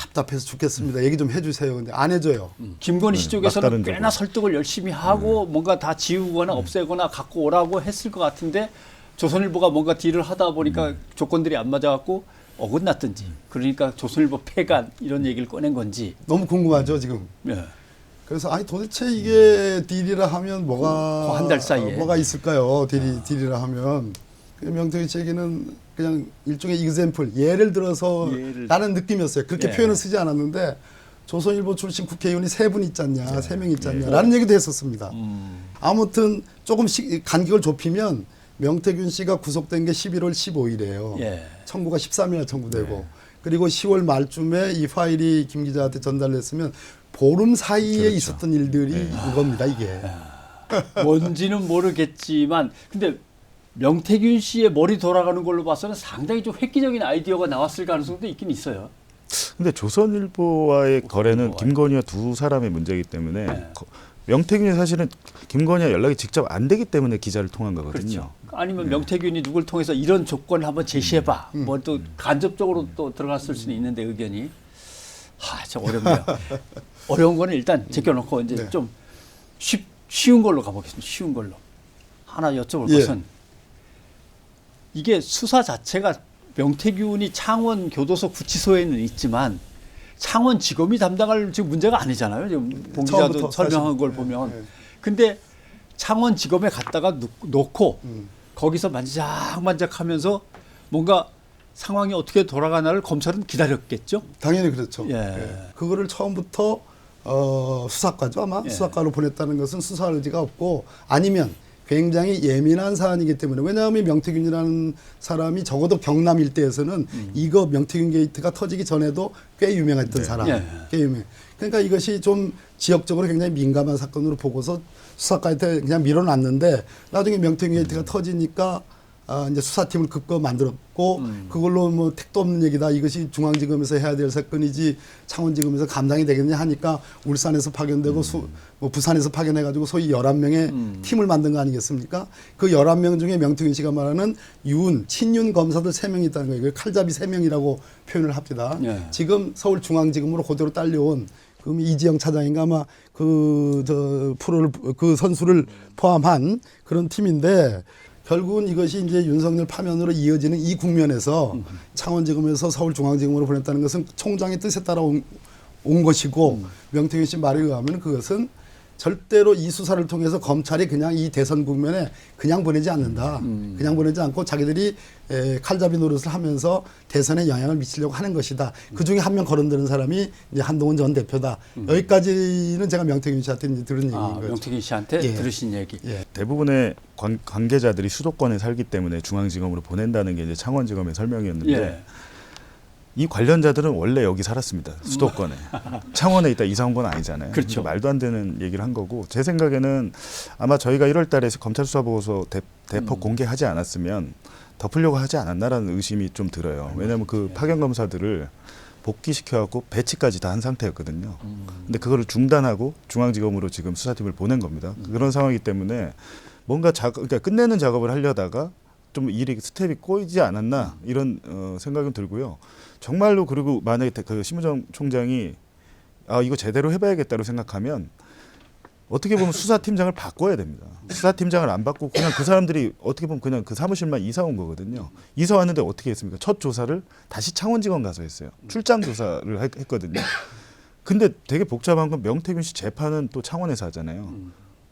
답답해서 죽겠습니다. 얘기 좀 해주세요. 근데 안 해줘요. 김건희 씨 쪽에서는 막다른 꽤나 설득을 열심히 하고 뭔가 다 지우거나 없애거나 갖고 오라고 했을 것 같은데 조선일보가 뭔가 딜을 하다 보니까 조건들이 안 맞아갖고 어긋났든지 그러니까 조선일보 폐간 이런 얘기를 꺼낸 건지. 너무 궁금하죠 지금. 예. 그래서 아니 도대체 이게 딜이라 하면 뭐가 그 한 달 사이에. 뭐가 있을까요? 딜이라 하면 명태균 씨 얘기는 그냥 일종의 이그샘플 예를 들어서 라는 느낌이었어요. 그렇게 예. 표현을 쓰지 않았는데 조선일보 출신 국회의원이 3분 있잖냐, 3명 있잖냐 라는 얘기도 했었습니다. 아무튼 조금씩 간격을 좁히면 명태균 씨가 구속된 게 11월 15일이에요. 예. 청구가 13일날 청구되고 그리고 10월 말쯤에 이 파일이 김 기자한테 전달됐으면 보름 사이에 그렇죠. 있었던 일들이 이겁니다, 이게. 뭔지는 모르겠지만 근데 명태균 씨의 머리 돌아가는 걸로 봐서는 상당히 좀 획기적인 아이디어가 나왔을 가능성도 있긴 있어요. 근데 조선일보와의 거래는 김건희와 두 사람의 문제이기 때문에 네. 명태균이 사실은 김건희와 연락이 직접 안 되기 때문에 기자를 통한 거거든요. 그렇죠. 아니면 명태균이 누굴 통해서 이런 조건을 한번 제시해봐. 뭐 또 간접적으로 또 들어갔을 수는 있는데 의견이. 참 어렵네요. 어려운 거는 일단 제껴놓고 이제 네. 좀 쉬운 걸로 가보겠습니다. 쉬운 걸로. 하나 여쭤볼 예. 것은 이게 수사 자체가 명태균이 창원 교도소 구치소에는 있지만 창원지검이 담당할 지금 문제가 아니잖아요. 지금 봉 기자도 처음부터 설명한 사실. 걸 보면. 네. 근데 창원지검에 갔다가 놓고 거기서 만지작만지작하면서 뭔가 상황이 어떻게 돌아가나를 검찰은 기다렸겠죠. 당연히 그렇죠. 예. 예. 그거를 처음부터 수사과죠 아마 예. 수사과로 보냈다는 것은 수사 의지가 없고 아니면 굉장히 예민한 사안이기 때문에 왜냐하면 명태균이라는 사람이 적어도 경남 일대에서는 이거 명태균 게이트가 터지기 전에도 꽤 유명했던 사람, 예. 꽤 유명. 그러니까 이것이 좀 지역적으로 굉장히 민감한 사건으로 보고서 수사과한테 그냥 밀어놨는데 나중에 명태균 게이트가 터지니까 이제 수사팀을 급거 만들었고 그걸로 뭐 택도 없는 얘기다. 이것이 중앙지검에서 해야 될 사건이지 창원지검에서 감당이 되겠냐 하니까 울산에서 파견되고 뭐 부산에서 파견해가지고 소위 11명의 팀을 만든 거 아니겠습니까? 그 11명 중에 명태균 씨가 말하는 친윤 검사들 3명이 있다는 거예요. 칼잡이 3명이라고 표현을 합니다. 예. 지금 서울중앙지검으로 그대로 딸려온 그럼 이지영 차장인가 아마 그 선수를 포함한 그런 팀인데 결국은 이것이 이제 윤석열 파면으로 이어지는 이 국면에서 창원지검에서 서울중앙지검으로 보냈다는 것은 총장의 뜻에 따라 온 것이고 명태균 씨 말에 의하면 그것은 절대로 이 수사를 통해서 검찰이 그냥 이 대선 국면에 그냥 보내지 않는다. 그냥 보내지 않고 자기들이 칼잡이 노릇을 하면서 대선에 영향을 미치려고 하는 것이다. 그중에 한 명 거론되는 사람이 이제 한동훈 전 대표다. 여기까지는 제가 명태균 씨한테 이제 들은 얘기인 거죠. 명태균 씨한테 예. 들으신 얘기. 예. 대부분의 관계자들이 수도권에 살기 때문에 중앙지검으로 보낸다는 게 이제 창원지검의 설명이었는데 예. 이 관련자들은 원래 여기 살았습니다. 수도권에. 창원에 있다 이사 온 건 아니잖아요. 그렇죠. 말도 안 되는 얘기를 한 거고 제 생각에는 아마 저희가 1월 달에 검찰 수사 보고서 대폭 공개하지 않았으면 덮으려고 하지 않았나라는 의심이 좀 들어요. 왜냐하면 그 파견 검사들을 복귀시켜갖고 배치까지 다 한 상태였거든요. 근데 그거를 중단하고 중앙지검으로 지금 수사팀을 보낸 겁니다. 그런 상황이기 때문에 뭔가 그러니까 끝내는 작업을 하려다가 좀 일이 스텝이 꼬이지 않았나 이런 생각은 들고요. 정말로 그리고 만약에 그 심우정 총장이 이거 제대로 해봐야겠다고 생각하면 어떻게 보면 수사팀장을 바꿔야 됩니다. 수사팀장을 안 바꾸고 그냥 그 사람들이 어떻게 보면 그냥 그 사무실만 이사 온 거거든요. 이사 왔는데 어떻게 했습니까? 첫 조사를 다시 창원지검 가서 했어요. 출장 조사를 했거든요. 근데 되게 복잡한 건 명태균 씨 재판은 또 창원에서 하잖아요.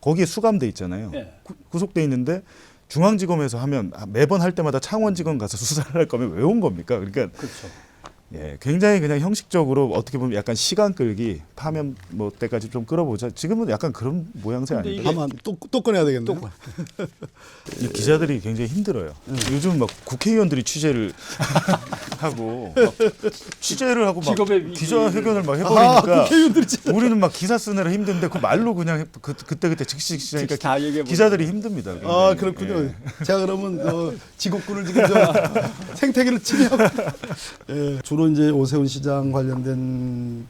거기에 수감돼 있잖아요. 예. 구속돼 있는데 중앙지검에서 하면 매번 할 때마다 창원지검 가서 수사를 할 거면 왜 온 겁니까? 그러니까 그렇죠. 예, 굉장히 그냥 형식적으로 어떻게 보면 약간 시간 끌기 파면 뭐 때까지 좀 끌어보자. 지금은 약간 그런 모양새 근데 아닌가요? 아마 또 꺼내야 되겠네요. 이 기자들이 굉장히 힘들어요. 요즘 막 국회의원들이 취재를 하고 막 취재를 하고 막 직업의 위기. 기자회견을 막 해버리니까 국회의원들이 우리는 막 기사 쓰느라 힘든데 그 말로 그냥 그때 즉시 하니까 다 얘기해버리니까. 기자들이 힘듭니다. 아 굉장히. 그렇군요. 예. 제가 그러면 지국군을 지금 생태계를 침해하고 예, 주로 이제 오세훈 시장 관련된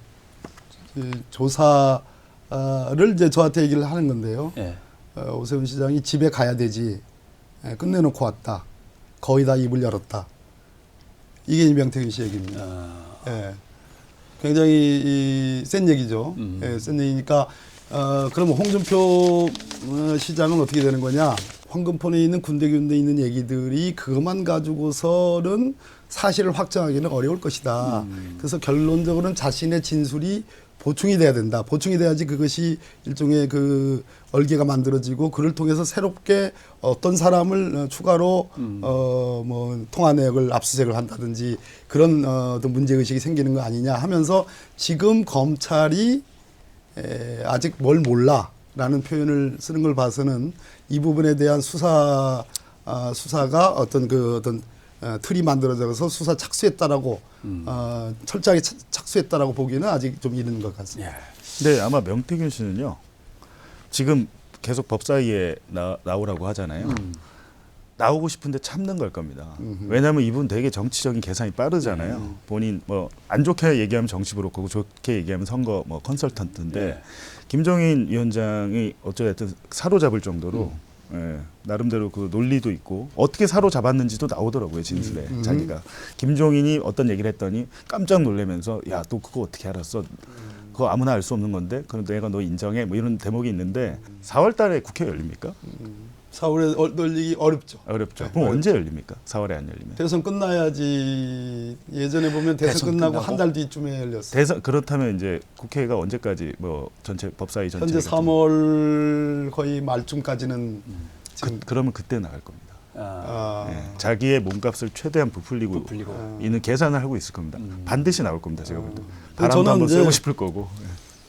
조사를 이제 저한테 얘기를 하는 건데요. 예. 오세훈 시장이 집에 가야 되지 끝내놓고 왔다. 거의 다 입을 열었다. 이게 이명태균 씨 얘기입니다. 예. 굉장히 센 얘기죠. 예, 센 얘기니까 그럼 홍준표 시장은 어떻게 되는 거냐? 황금폰에 있는 군데군데 있는 얘기들이 그것만 가지고서는 사실을 확정하기는 어려울 것이다. 그래서 결론적으로는 자신의 진술이 보충이 돼야 된다. 보충이 돼야지 그것이 일종의 그 얼개가 만들어지고 그를 통해서 새롭게 어떤 사람을 추가로 뭐 통화 내역을 압수수색을 한다든지 그런 어떤 문제 의식이 생기는 거 아니냐 하면서 지금 검찰이 아직 뭘 몰라라는 표현을 쓰는 걸 봐서는 이 부분에 대한 수사가 어떤 틀이 만들어져서 수사 착수했다라고 철저하게 착수했다라고 보기에는 아직 좀 이른 것 같습니다. 네, 아마 명태균 씨는요. 지금 계속 법사위에 나오라고 하잖아요. 나오고 싶은데 참는 걸 겁니다. 왜냐하면 이분 되게 정치적인 계산이 빠르잖아요. 본인 뭐 안 좋게 얘기하면 정치 브로커고 좋게 얘기하면 선거 뭐 컨설턴트인데 김종인 위원장이 어쩌됐든 사로잡을 정도로 예, 나름대로 그 논리도 있고 어떻게 사로잡았는지도 나오더라고요 진술에 자기가 김종인이 어떤 얘기를 했더니 깜짝 놀라면서 야 너 그거 어떻게 알았어? 그거 아무나 알 수 없는 건데 그럼 내가 너 인정해 뭐 이런 대목이 있는데 4월달에 국회 열립니까? 4월에 열리기 어렵죠. 어렵죠. 그럼 언제 열립니까? 4월에 안 열리면? 대선 끝나야지. 예전에 보면 대선 끝나고 한 달 뒤쯤에 열렸어요. 대선 그렇다면 이제 국회가 언제까지 뭐 전체 법사위 전체 현재 3월 거의 말쯤까지는 지금 그러면 그때 나갈 겁니다. 아, 예, 자기의 몸값을 최대한 부풀리고 있는 계산을 하고 있을 겁니다. 반드시 나올 겁니다. 제가 볼 때. 바람도 저는 한번 이제 쐬고 싶을 거고.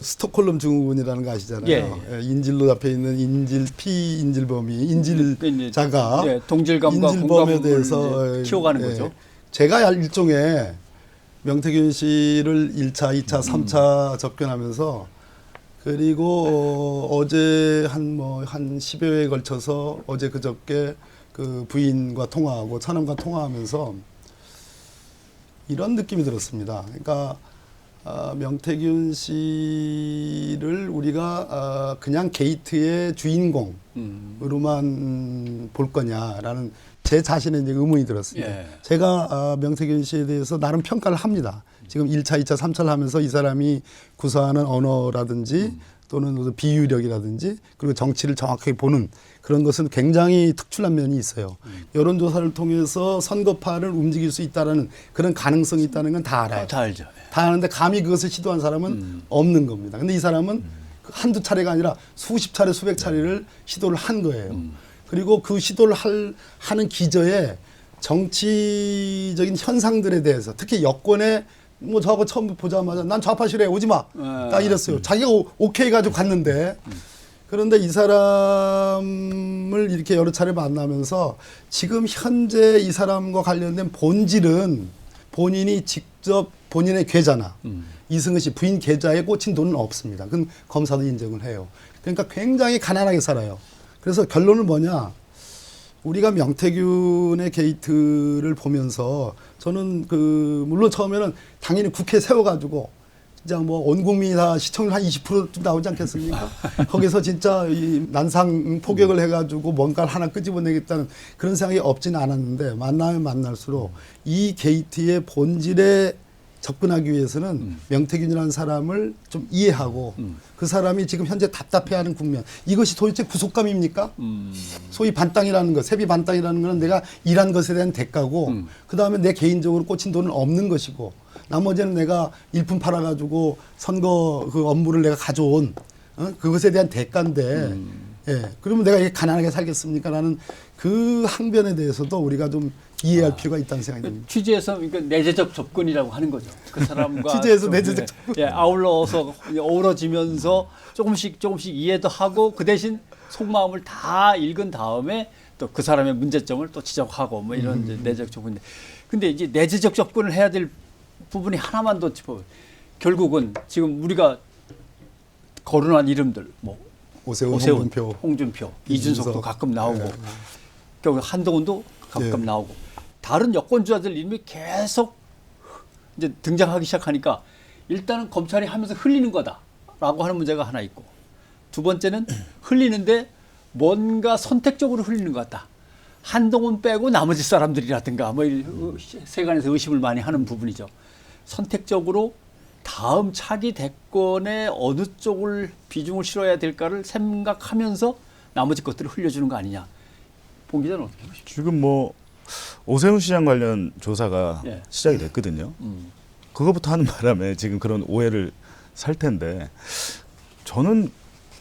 스톡홀름 증후군이라는 거 아시잖아요. 예. 인질로 잡혀 있는 피인질범이 인질자가 동질감과 인질범에 공감을 대해서 키워가는 거죠. 제가 일종의 명태균 씨를 1차, 2차, 3차 접견하면서 그리고 어제 한 10여 회에 걸쳐서 어제 그저께 그 부인과 통화하고 차남과 통화하면서 이런 느낌이 들었습니다. 그러니까 명태균 씨를 우리가 그냥 게이트의 주인공으로만 볼 거냐라는 제 자신의 이제 의문이 들었습니다. 예. 제가 명태균 씨에 대해서 나름 평가를 합니다. 지금 1차, 2차, 3차를 하면서 이 사람이 구사하는 언어라든지 또는 비유력이라든지 그리고 정치를 정확하게 보는 그런 것은 굉장히 특출난 면이 있어요. 여론조사를 통해서 선거파를 움직일 수 있다는 그런 가능성이 있다는 건 다 알아요. 다 알죠. 다 아는데 감히 그것을 시도한 사람은 없는 겁니다. 근데 이 사람은 한두 차례가 아니라 수십 차례, 수백 차례를 시도를 한 거예요. 그리고 그 시도를 하는 기저에 정치적인 현상들에 대해서 특히 여권에 뭐 저거 처음 보자마자 난 좌파 싫어해 오지 마. 딱 이랬어요. 자기가 오케이 가지고 갔는데 그런데 이 사람을 이렇게 여러 차례 만나면서 지금 현재 이 사람과 관련된 본질은 본인이 직접 본인의 계좌나 이승은 씨 부인 계좌에 꽂힌 돈은 없습니다. 그건 검사도 인정을 해요. 그러니까 굉장히 가난하게 살아요. 그래서 결론은 뭐냐? 우리가 명태균의 게이트를 보면서 저는 물론 처음에는 당연히 국회 세워가지고 진짜 뭐 온 국민이 다 시청률 한 20%좀 나오지 않겠습니까? 거기서 진짜 이 난상 포격을 해가지고 뭔가를 하나 끄집어내겠다는 그런 생각이 없지는 않았는데 만나면 만날수록 이 게이트의 본질에 접근하기 위해서는 명태균이라는 사람을 좀 이해하고 그 사람이 지금 현재 답답해하는 국면 이것이 도대체 구속감입니까? 소위 반땅이라는 것, 세비 반땅이라는 것은 내가 일한 것에 대한 대가고 그 다음에 내 개인적으로 꽂힌 돈은 없는 것이고 나머지는 내가 일품 팔아가지고 선거 그 업무를 내가 가져온 그것에 대한 대가인데 예, 그러면 내가 이렇게 가난하게 살겠습니까? 라는 그 항변에 대해서도 우리가 좀 이해할 필요가 있다는 생각이 듭니다. 취재에서 그러니까 내재적 접근이라고 하는 거죠. 그 사람과 취재에서 내재적 접근. 예, 아울러서 어우러지면서 조금씩 이해도 하고 그 대신 속마음을 다 읽은 다음에 또 그 사람의 문제점을 또 지적하고 뭐 이런 이제 내재적 접근. 근데 이제 내재적 접근을 해야 될 부분이 하나만 더 짚어. 결국은 지금 우리가 거론한 이름들 뭐 오세훈, 홍준표, 이준석도 가끔 나오고 결국 한동훈도 가끔 나오고 다른 여권주자들 이름이 계속 이제 등장하기 시작하니까 일단은 검찰이 하면서 흘리는 거다라고 하는 문제가 하나 있고 두 번째는 흘리는데 뭔가 선택적으로 흘리는 것 같다. 한동훈 빼고 나머지 사람들이라든가 뭐 세간에서 의심을 많이 하는 부분이죠. 선택적으로 다음 차기 대권에 어느 쪽을 비중을 실어야 될까를 생각하면서 나머지 것들을 흘려주는 거 아니냐. 봉 기자는 어떻게 보십니까? 지금 뭐 오세훈 시장 관련 조사가 예. 시작이 됐거든요. 그거부터 하는 바람에 지금 그런 오해를 살 텐데 저는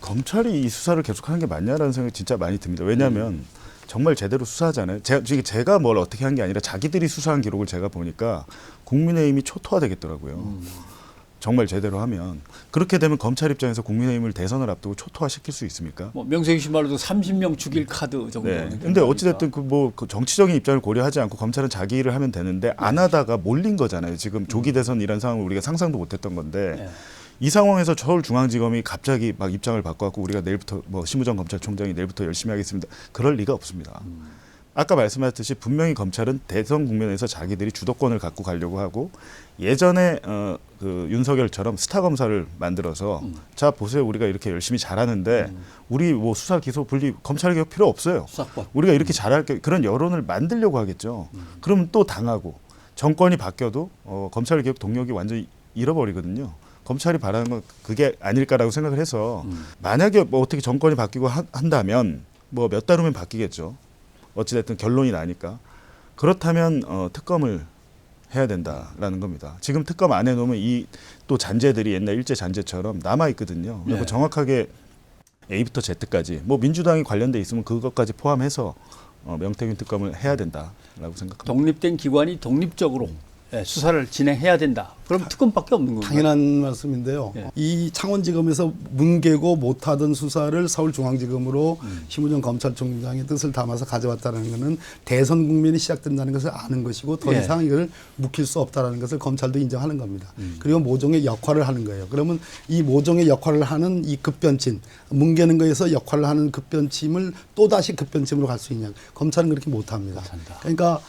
검찰이 이 수사를 계속하는 게 맞냐라는 생각이 진짜 많이 듭니다. 왜냐하면 정말 제대로 수사하잖아요. 제가 뭘 어떻게 한 게 아니라 자기들이 수사한 기록을 제가 보니까 국민의힘이 초토화되겠더라고요. 정말 제대로 하면. 그렇게 되면 검찰 입장에서 국민의힘을 대선을 앞두고 초토화시킬 수 있습니까? 뭐 명세균 씨 말로도 30명 죽일 카드 정도. 네. 근데 어찌됐든 그 정치적인 입장을 고려하지 않고 검찰은 자기 일을 하면 되는데 안 하다가 몰린 거잖아요. 지금 조기 대선 이런 상황을 우리가 상상도 못했던 건데 네. 이 상황에서 서울중앙지검이 갑자기 막 입장을 바꿔갖고 우리가 내일부터 뭐 심우정 검찰총장이 내일부터 열심히 하겠습니다. 그럴 리가 없습니다. 아까 말씀하셨듯이 분명히 검찰은 대선 국면에서 자기들이 주도권을 갖고 가려고 하고 예전에 그 윤석열처럼 스타 검사를 만들어서 자 보세요 우리가 이렇게 열심히 잘하는데 우리 뭐 수사 기소 분리 검찰 개혁 필요 없어요. 수사권. 우리가 이렇게 잘할 게 그런 여론을 만들려고 하겠죠. 그러면 또 당하고 정권이 바뀌어도 검찰 개혁 동력이 완전히 잃어버리거든요. 검찰이 바라는 건 그게 아닐까라고 생각을 해서 만약에 뭐 어떻게 정권이 바뀌고 한다면 뭐 몇 달 후면 바뀌겠죠. 어찌됐든 결론이 나니까 그렇다면 특검을 해야 된다라는 겁니다. 지금 특검 안 해놓으면 이 또 잔재들이 옛날 일제 잔재처럼 남아 있거든요. 그리고 네. 정확하게 A부터 Z까지 뭐 민주당이 관련돼 있으면 그것까지 포함해서 명태균 특검을 해야 된다라고 생각합니다. 독립된 기관이 독립적으로 수사를 진행해야 된다. 그럼 특검밖에 없는 건가요? 당연한 말씀인데요. 예. 이 창원지검에서 뭉개고 못하던 수사를 서울중앙지검으로 심우정 검찰총장의 뜻을 담아서 가져왔다는 것은 대선 국면이 시작된다는 것을 아는 것이고 더 예. 이상 이걸 묵힐 수 없다는 것을 검찰도 인정하는 겁니다. 그리고 모종의 역할을 하는 거예요. 그러면 이 모종의 역할을 하는 이 급변침, 뭉개는 거에서 역할을 하는 급변침을 또다시 급변침으로 갈 수 있냐. 검찰은 그렇게 못합니다. 못한다. 그러니까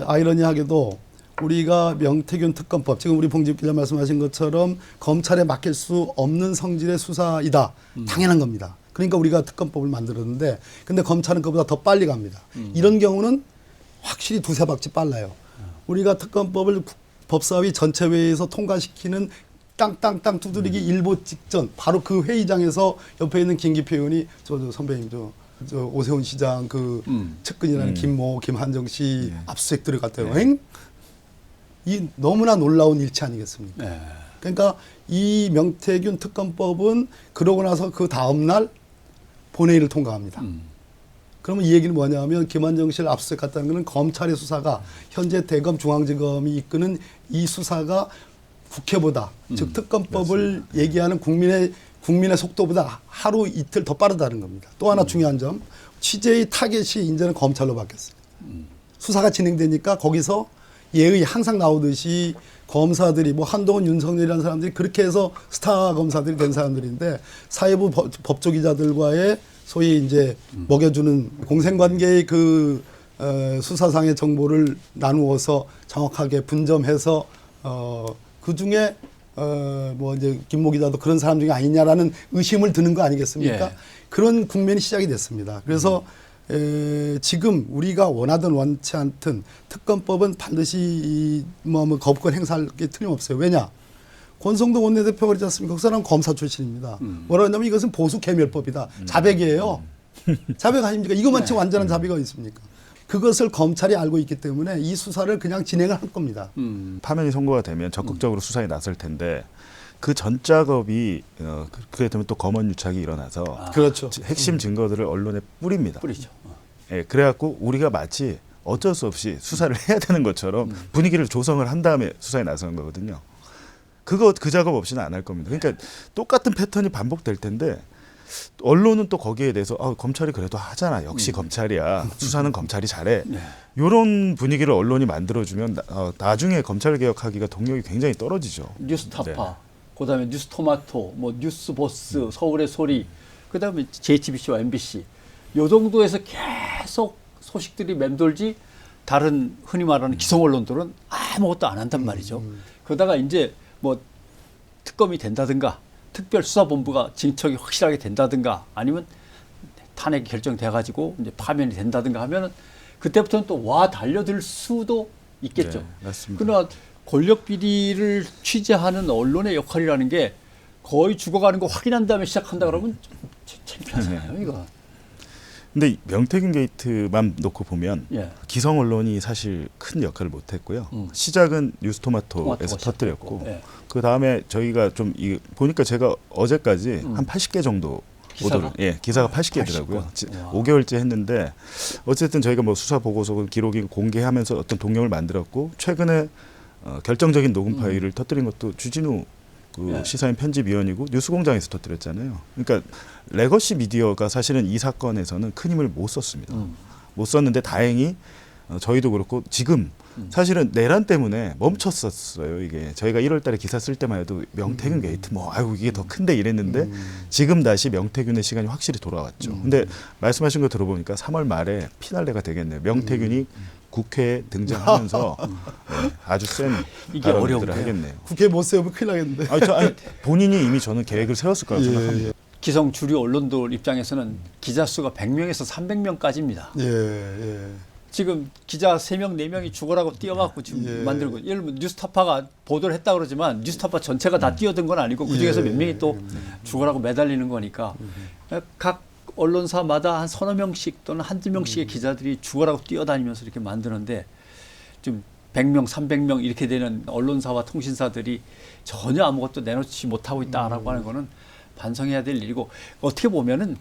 아이러니하게도 우리가 명태균 특검법 지금 우리 봉집 기자 말씀하신 것처럼 검찰에 맡길 수 없는 성질의 수사이다. 당연한 겁니다. 그러니까 우리가 특검법을 만들었는데 근데 검찰은 그보다 더 빨리 갑니다. 이런 경우는 확실히 두세 박지 빨라요. 우리가 특검법을 법사위 전체 회의에서 통과시키는 땅땅땅 두드리기 일보 직전 바로 그 회의장에서 옆에 있는 김기표 의원이 저 선배님 저 오세훈 시장 그 측근이라는 김모 김한정 씨 압수수색 들어갔대요. 이 너무나 놀라운 일치 아니겠습니까? 네. 그러니까 이 명태균 특검법은 그러고 나서 그 다음 날 본회의를 통과합니다. 그러면 이 얘기는 뭐냐면 김한정 씨를 압수수색 갔다는 것은 검찰의 수사가 현재 대검 중앙지검이 이끄는 이 수사가 국회보다 즉 특검법을 맞습니다. 얘기하는 국민의 속도보다 하루 이틀 더 빠르다는 겁니다. 또 하나 중요한 점 취재의 타겟이 이제는 검찰로 바뀌었습니다. 수사가 진행되니까 거기서 예의 항상 나오듯이 검사들이 뭐 한동훈 윤석열이라는 사람들이 그렇게 해서 스타 검사들이 된 사람들인데 사회부 법조기자들과의 소위 이제 먹여주는 공생관계의 그 수사상의 정보를 나누어서 정확하게 분점해서 그 중에 뭐 이제 김모 기자도 그런 사람 중에 아니냐라는 의심을 드는 거 아니겠습니까? 예. 그런 국면이 시작이 됐습니다. 그래서 지금 우리가 원하든 원치 않든 특검법은 반드시 뭐 거부권 행사할 게 틀림없어요. 왜냐? 권성동 원내대표가 그러지 않습니까? 그 사람은 검사 출신입니다. 뭐라 했냐면 이것은 보수 개멸법이다. 자백이에요. 자백 아닙니까? 이것만치 완전한 자백이 어디 있습니까? 그것을 검찰이 알고 있기 때문에 이 수사를 그냥 진행을 할 겁니다. 파면이 선고가 되면 적극적으로 수사에 나설 텐데 그 전 작업이 그렇게 되면 또 검언 유착이 일어나서 그렇죠. 핵심 증거들을 언론에 뿌립니다. 뿌리죠. 예, 그래갖고 우리가 마치 어쩔 수 없이 수사를 해야 되는 것처럼 분위기를 조성을 한 다음에 수사에 나서는 거거든요. 그 작업 없이는 안 할 겁니다. 그러니까 똑같은 패턴이 반복될 텐데 언론은 또 거기에 대해서 검찰이 그래도 하잖아. 역시 검찰이야. 수사는 검찰이 잘해. 이런 분위기를 언론이 만들어주면 나중에 검찰 개혁하기가 동력이 굉장히 떨어지죠. 뉴스타파, 그다음에 뉴스토마토, 뭐 뉴스보스, 서울의 소리, 그다음에 JTBC와 MBC 요 정도에서 계속 소식들이 맴돌지 다른 흔히 말하는 기성 언론들은 아무것도 안 한단 말이죠. 그러다가 이제 뭐 특검이 된다든가 특별수사본부가 진척이 확실하게 된다든가 아니면 탄핵이 결정돼가지고 이제 파면이 된다든가 하면은 그때부터는 또 와 달려들 수도 있겠죠. 네, 맞습니다. 그러나 권력 비리를 취재하는 언론의 역할이라는 게 거의 죽어가는 거 확인한 다음에 시작한다 그러면 좀 창피하잖아요, 이거. 근데 명태균 게이트만 놓고 보면 예. 기성 언론이 사실 큰 역할을 못했고요. 시작은 뉴스토마토에서 터뜨렸고 예. 그 다음에 저희가 좀 보니까 제가 어제까지 한 80개 정도 기사가? 기사가 80개더라고요. 5개월째 했는데 어쨌든 저희가 뭐 수사 보고서 기록이 공개하면서 어떤 동력을 만들었고 최근에 결정적인 녹음 파일을 터뜨린 것도 주진우 그 시사인 편집위원이고 뉴스공장에서 터뜨렸잖아요. 그러니까 레거시 미디어가 사실은 이 사건에서는 큰 힘을 못 썼습니다. 못 썼는데 다행히 저희도 그렇고 지금 사실은 내란 때문에 멈췄었어요. 이게 저희가 1월달에 기사 쓸 때만 해도 명태균 게이트 뭐 아이고 이게 더 큰데 이랬는데 지금 다시 명태균의 시간이 확실히 돌아왔죠. 근데 말씀하신 거 들어보니까 3월 말에 피날레가 되겠네요. 명태균이 국회에 등장하면서 아주 센 이게 발언들을 어려운데요. 하겠네요. 국회 못 세우면 큰일 나겠는데. 아니, 본인이 이미 저는 계획을 세웠을 거라고 생각합니다. 기성 주류 언론들 입장에서는 기자 수가 100명에서 300명까지입니다. 예. 지금 기자 3명, 4명이 죽어라고 뛰어갖고 지금 만들고 예를 들면 뉴스타파가 보도를 했다 그러지만 뉴스타파 전체가 다 뛰어든 건 아니고 그중에서 몇 명이 또 죽어라고 매달리는 거니까 각 언론사마다 한 서너 명씩 또는 한두 명씩의 기자들이 죽어라고 뛰어다니면서 이렇게 만드는데 좀 100명, 300명 이렇게 되는 언론사와 통신사들이 전혀 아무것도 내놓지 못하고 있다라고 하는 거는 반성해야 될 일이고 어떻게 보면은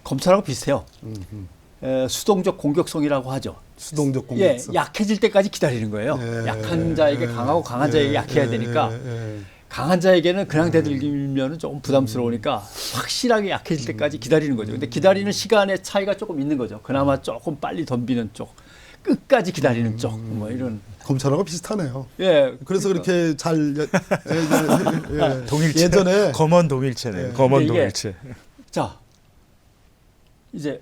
검찰하고 비슷해요. 수동적 공격성이라고 하죠. 수동적 공격성. 약해질 때까지 기다리는 거예요. 약한 자에게 강하고 강한 자에게 약해야 되니까 강한 자에게는 그냥 대들기면 조금 부담스러우니까 확실하게 약해질 때까지 기다리는 거죠. 근데 기다리는 시간의 차이가 조금 있는 거죠. 그나마 조금 빨리 덤비는 쪽, 끝까지 기다리는 쪽, 뭐 이런. 검찰하고 비슷하네요. 예. 그래서 그렇게 잘 동일체. 예전에 검언 동일체네요. 검언 동일체. 자, 이제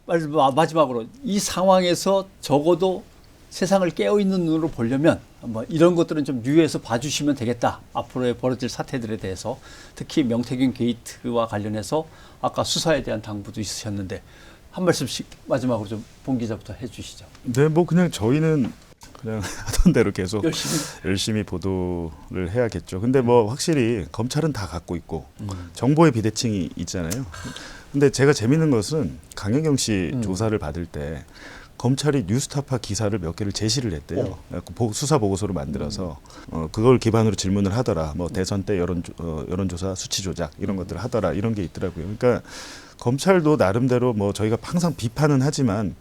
마지막으로 이 상황에서 적어도 세상을 깨어있는 눈으로 보려면 뭐 이런 것들은 좀 유의해서 봐주시면 되겠다. 앞으로의 벌어질 사태들에 대해서 특히 명태균 게이트와 관련해서 아까 수사에 대한 당부도 있으셨는데 한 말씀씩 마지막으로 좀 본 기자부터 해주시죠. 네, 뭐 그냥 저희는 그냥 하던 대로 계속 열심히. 열심히 보도를 해야겠죠. 근데 뭐 확실히 검찰은 다 갖고 있고 정보의 비대칭이 있잖아요. 근데 제가 재밌는 것은 강혜경 씨 조사를 받을 때 검찰이 뉴스타파 기사를 몇 개를 제시를 했대요. 수사 보고서로 만들어서 그걸 기반으로 질문을 하더라. 뭐 대선 때 여론조사 수치 조작 이런 것들을 하더라. 이런 게 있더라고요. 그러니까 검찰도 나름대로 뭐 저희가 항상 비판은 하지만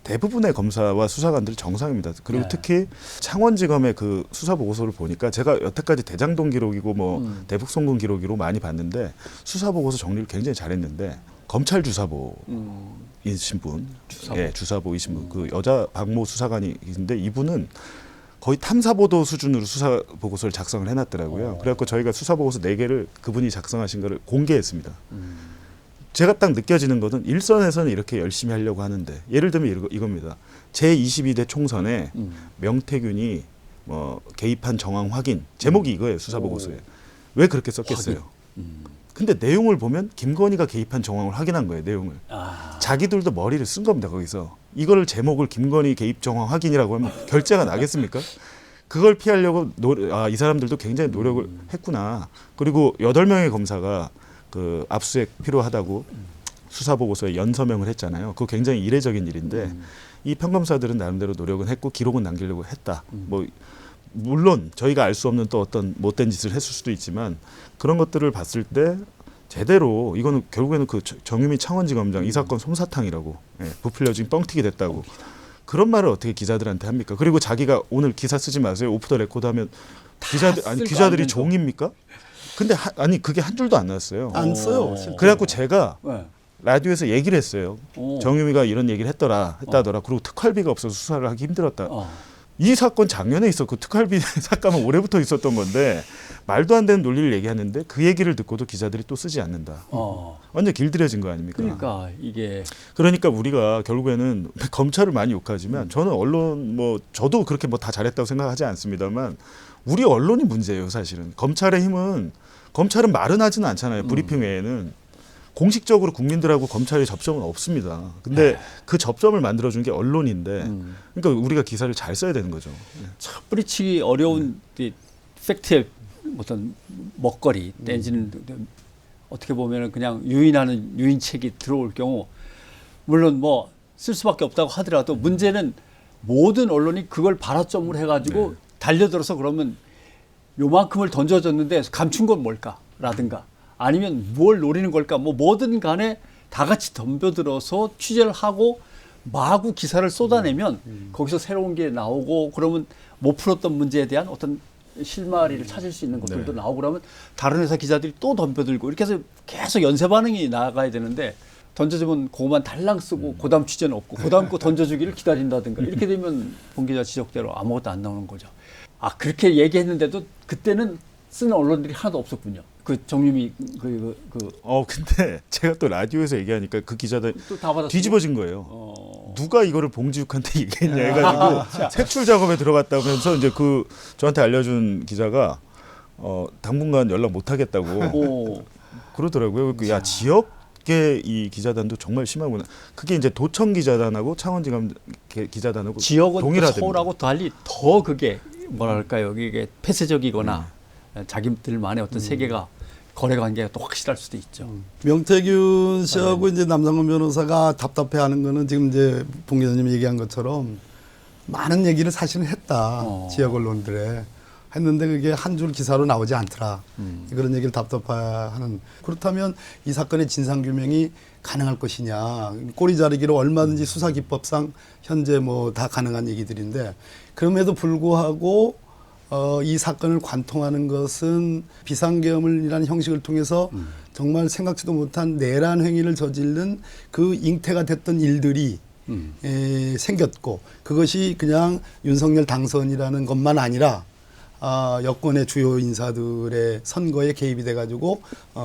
대부분의 검사와 수사관들이 정상입니다. 그리고 특히 창원지검의 그 수사 보고서를 보니까 제가 여태까지 대장동 기록이고 뭐 대북송금 기록으로 많이 봤는데 수사 보고서 정리를 굉장히 잘했는데 검찰 주사보이신 분, 주사보이신 분, 그 여자 박모 수사관이 있는데 이분은 거의 탐사보도 수준으로 수사 보고서를 작성을 해놨더라고요. 그래갖고 저희가 수사 보고서 4개를 그분이 작성하신 거를 공개했습니다. 제가 딱 느껴지는 것은 일선에서는 이렇게 열심히 하려고 하는데 예를 들면 이겁니다. 제22대 총선에 명태균이 뭐 개입한 정황 확인 제목이 이거예요. 수사 보고서에. 왜 그렇게 썼겠어요? 근데 내용을 보면 김건희가 개입한 정황을 확인한 거예요. 내용을. 자기들도 머리를 쓴 겁니다. 거기서. 이거를 제목을 김건희 개입 정황 확인이라고 하면 결재가 나겠습니까? 그걸 피하려고 이 사람들도 굉장히 노력을 했구나. 그리고 8명의 검사가 그 압수수색 필요하다고 수사 보고서에 연서명을 했잖아요. 그거 굉장히 이례적인 일인데 이 평검사들은 나름대로 노력은 했고 기록은 남기려고 했다. 뭐 물론 저희가 알 수 없는 또 어떤 못된 짓을 했을 수도 있지만 그런 것들을 봤을 때 제대로 이거는 결국에는 그 정유미 창원지검장 이 사건 솜사탕이라고 부풀려진 뻥튀기 됐다고 그런 말을 어떻게 기자들한테 합니까? 그리고 자기가 오늘 기사 쓰지 마세요. 오프 더 레코드 하면 기자들이 종입니까? 근데 그게 한 줄도 안 나왔어요. 안 써요. 그래갖고 제가 라디오에서 얘기를 했어요. 정유미가 이런 얘기를 했다더라. 그리고 특활비가 없어서 수사를 하기 힘들었다. 이 사건 작년에 있었고 특활비 삭감은 올해부터 있었던 건데 말도 안 되는 논리를 얘기하는데 그 얘기를 듣고도 기자들이 또 쓰지 않는다. 완전 길들여진 거 아닙니까? 그러니까 우리가 결국에는 검찰을 많이 욕하지만 저는 언론 저도 그렇게 다 잘했다고 생각하지 않습니다만 우리 언론이 문제예요. 사실은 검찰의 힘은 검찰은 말은 하지는 않잖아요. 브리핑 외에는. 공식적으로 국민들하고 검찰의 접점은 없습니다. 근데 그 접점을 만들어준 게 언론인데, 그러니까 우리가 기사를 잘 써야 되는 거죠. 참 뿌리치기 어려운 이 팩트의 어떤 먹거리 내지는 어떻게 보면 그냥 유인하는 유인책이 들어올 경우 물론 뭐 쓸 수밖에 없다고 하더라도 문제는 모든 언론이 그걸 발화점으로 해가지고 달려들어서 그러면 요만큼을 던져줬는데 감춘 건 뭘까라든가 아니면 뭘 노리는 걸까 뭐 뭐든 간에 다 같이 덤벼들어서 취재를 하고 마구 기사를 쏟아내면 거기서 새로운 게 나오고 그러면 못 풀었던 문제에 대한 어떤 실마리를 찾을 수 있는 것들도 나오고 그러면 다른 회사 기자들이 또 덤벼들고 이렇게 해서 계속 연쇄 반응이 나가야 되는데 던져주면 그거만 달랑 쓰고 그다음 취재는 없고 그다음 거 던져주기를 기다린다든가 이렇게 되면 봉 기자 지적대로 아무것도 안 나오는 거죠. 아 그렇게 얘기했는데도 그때는 쓰는 언론들이 하나도 없었군요. 그 정유미 근데 제가 또 라디오에서 얘기하니까 그 기자들 또 다 받았어요. 뒤집어진 거예요. 누가 이거를 봉지욱한테 얘기했냐 해가지고 색출 작업에 들어갔다면서 이제 그 저한테 알려준 기자가 당분간 연락 못 하겠다고 그러더라고요. 야 지역계 이 기자단도 정말 심하구나. 그게 이제 도청 기자단하고 창원지검 기자단하고 지역은 동일하답니다. 서울하고 달리 더 그게 뭐랄까요 이게 폐쇄적이거나 자기들만의 어떤 세계가 거래 관계가 또 확실할 수도 있죠. 명태균 씨하고 이제 남상훈 변호사가 답답해하는 거는 지금 이제 봉 기자님이 얘기한 것처럼 많은 얘기를 사실은 했다. 지역 언론들에 했는데 그게 한 줄 기사로 나오지 않더라. 그런 얘기를 답답해하는. 그렇다면 이 사건의 진상 규명이 가능할 것이냐. 꼬리 자르기로 얼마든지 수사 기법상 현재 뭐 다 가능한 얘기들인데 그럼에도 불구하고 이 사건을 관통하는 것은 비상계엄이라는 형식을 통해서 정말 생각지도 못한 내란 행위를 저지른 그 잉태가 됐던 일들이 생겼고 그것이 그냥 윤석열 당선이라는 것만 아니라 여권의 주요 인사들의 선거에 개입이 돼가지고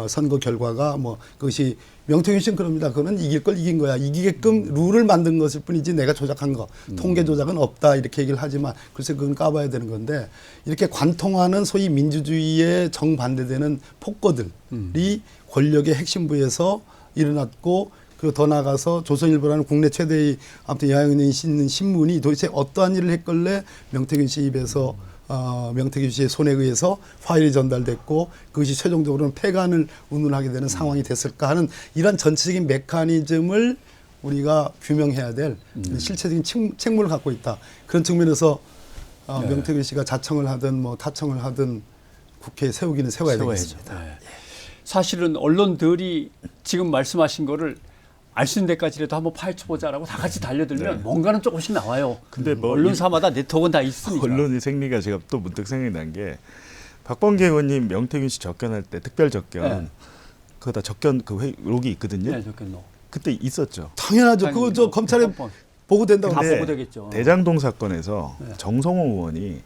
선거 결과가 뭐 그것이 명태균 씨는 그럽니다. 그거는 이길 걸 이긴 거야. 이기게끔 룰을 만든 것일 뿐이지 내가 조작한 거. 통계 조작은 없다 이렇게 얘기를 하지만 글쎄 그건 까봐야 되는 건데 이렇게 관통하는 소위 민주주의에 정반대되는 폭거들이 권력의 핵심부에서 일어났고 그리고 더 나아가서 조선일보라는 국내 최대의 아무튼 영향력이 있는 신문이 도대체 어떠한 일을 했길래 명태균 씨 입에서 명태균 씨의 손에 의해서 파일이 전달됐고 그것이 최종적으로는 폐간을 운운하게 되는 상황이 됐을까 하는 이런 전체적인 메커니즘을 우리가 규명해야 될 실체적인 책무를 갖고 있다. 그런 측면에서 명태균 씨가 자청을 하든 뭐 타청을 하든 국회에 세우기는 세워야 되겠습니다. 네. 사실은 언론들이 지금 말씀하신 거를 알 수 있는 데까지라도 한번 파헤쳐보자라고 다 같이 달려들면 뭔가는 조금씩 나와요. 근데 뭐 언론사마다 네트워크는 다 있으니까. 언론의 생리가 제가 또 문득 생각이 난 게 박범계 의원님 명태균 씨 접견할 때 특별 접견 그거 다 접견 그 회록이 있거든요. 네, 접견록. 그때 있었죠. 당연하죠. 그거 저 검찰에 보고된다고. 다 근데 보고되겠죠. 대장동 사건에서 정성호 의원이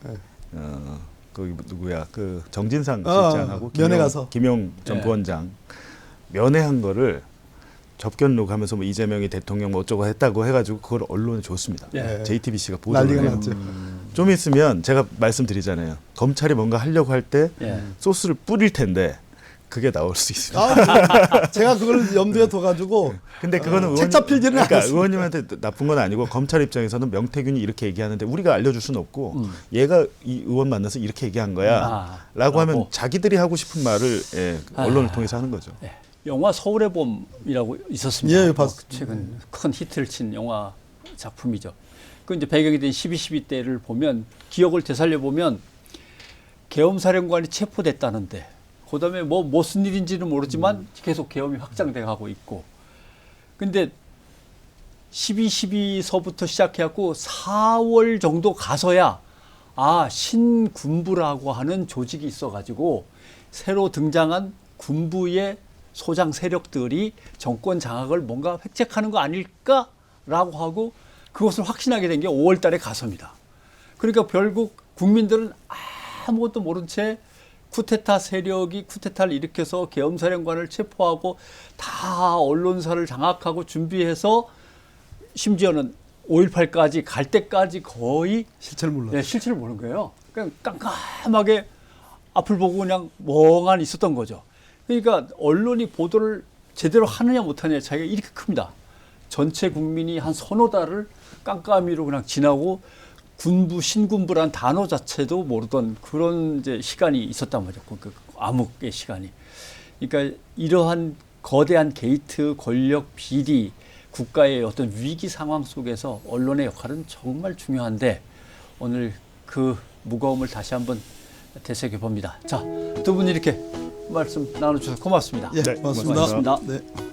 거기 누구야 그 정진상 실장하고 면회 가서 김용 전 부원장 면회한 거를 접견록 하면서 뭐 이재명이 대통령 뭐 어쩌고 했다고 해가지고 그걸 언론에 줬습니다. JTBC가 보도를 난리가 해요. 났죠. 좀 있으면 제가 말씀드리잖아요. 검찰이 뭔가 하려고 할 때 소스를 뿌릴 텐데 그게 나올 수 있습니다. 제가 그걸 염두에 둬가지고 근데 그거는 책 잡힐지는 그러니까 않았습니다. 의원님한테 나쁜 건 아니고 검찰 입장에서는 명태균이 이렇게 얘기하는데 우리가 알려줄 수는 없고 얘가 이 의원 만나서 이렇게 얘기한 거야 라고 하면 자기들이 하고 싶은 말을 언론을 통해서 하는 거죠. 영화 서울의 봄이라고 있었습니다. 예, 봤습니다. 최근 큰 히트를 친 영화 작품이죠. 그 이제 배경이 된 12.12 때를 보면 기억을 되살려 보면 계엄사령관이 체포됐다는데 그다음에 뭐 무슨 일인지는 모르지만 계속 계엄이 확장돼 가고 있고. 근데 12.12서부터 시작해갖고 4월 정도 가서야 신군부라고 하는 조직이 있어가지고 새로 등장한 군부의 소장 세력들이 정권 장악을 뭔가 획책하는 거 아닐까라고 하고 그것을 확신하게 된 게 5월 달에 가서입니다. 그러니까 결국 국민들은 아무것도 모른 채 쿠데타 세력이 쿠데타를 일으켜서 계엄사령관을 체포하고 다 언론사를 장악하고 준비해서 심지어는 5.18까지 갈 때까지 거의 실체를 몰라요. 실체를 모르는 거예요. 그냥 깜깜하게 앞을 보고 그냥 멍하니 있었던 거죠. 그러니까 언론이 보도를 제대로 하느냐 못하느냐 차이가 이렇게 큽니다. 전체 국민이 한 서너 달을 깜깜이로 그냥 지나고 군부, 신군부란 단어 자체도 모르던 그런 이제 시간이 있었단 말이에요. 그 암흑의 시간이. 그러니까 이러한 거대한 게이트, 권력 비리, 국가의 어떤 위기 상황 속에서 언론의 역할은 정말 중요한데 오늘 그 무거움을 다시 한번 되새겨 봅니다. 자, 두 분 이렇게 말씀 나눠주셔서 고맙습니다. 예, 네, 고맙습니다. 고맙습니다. 네.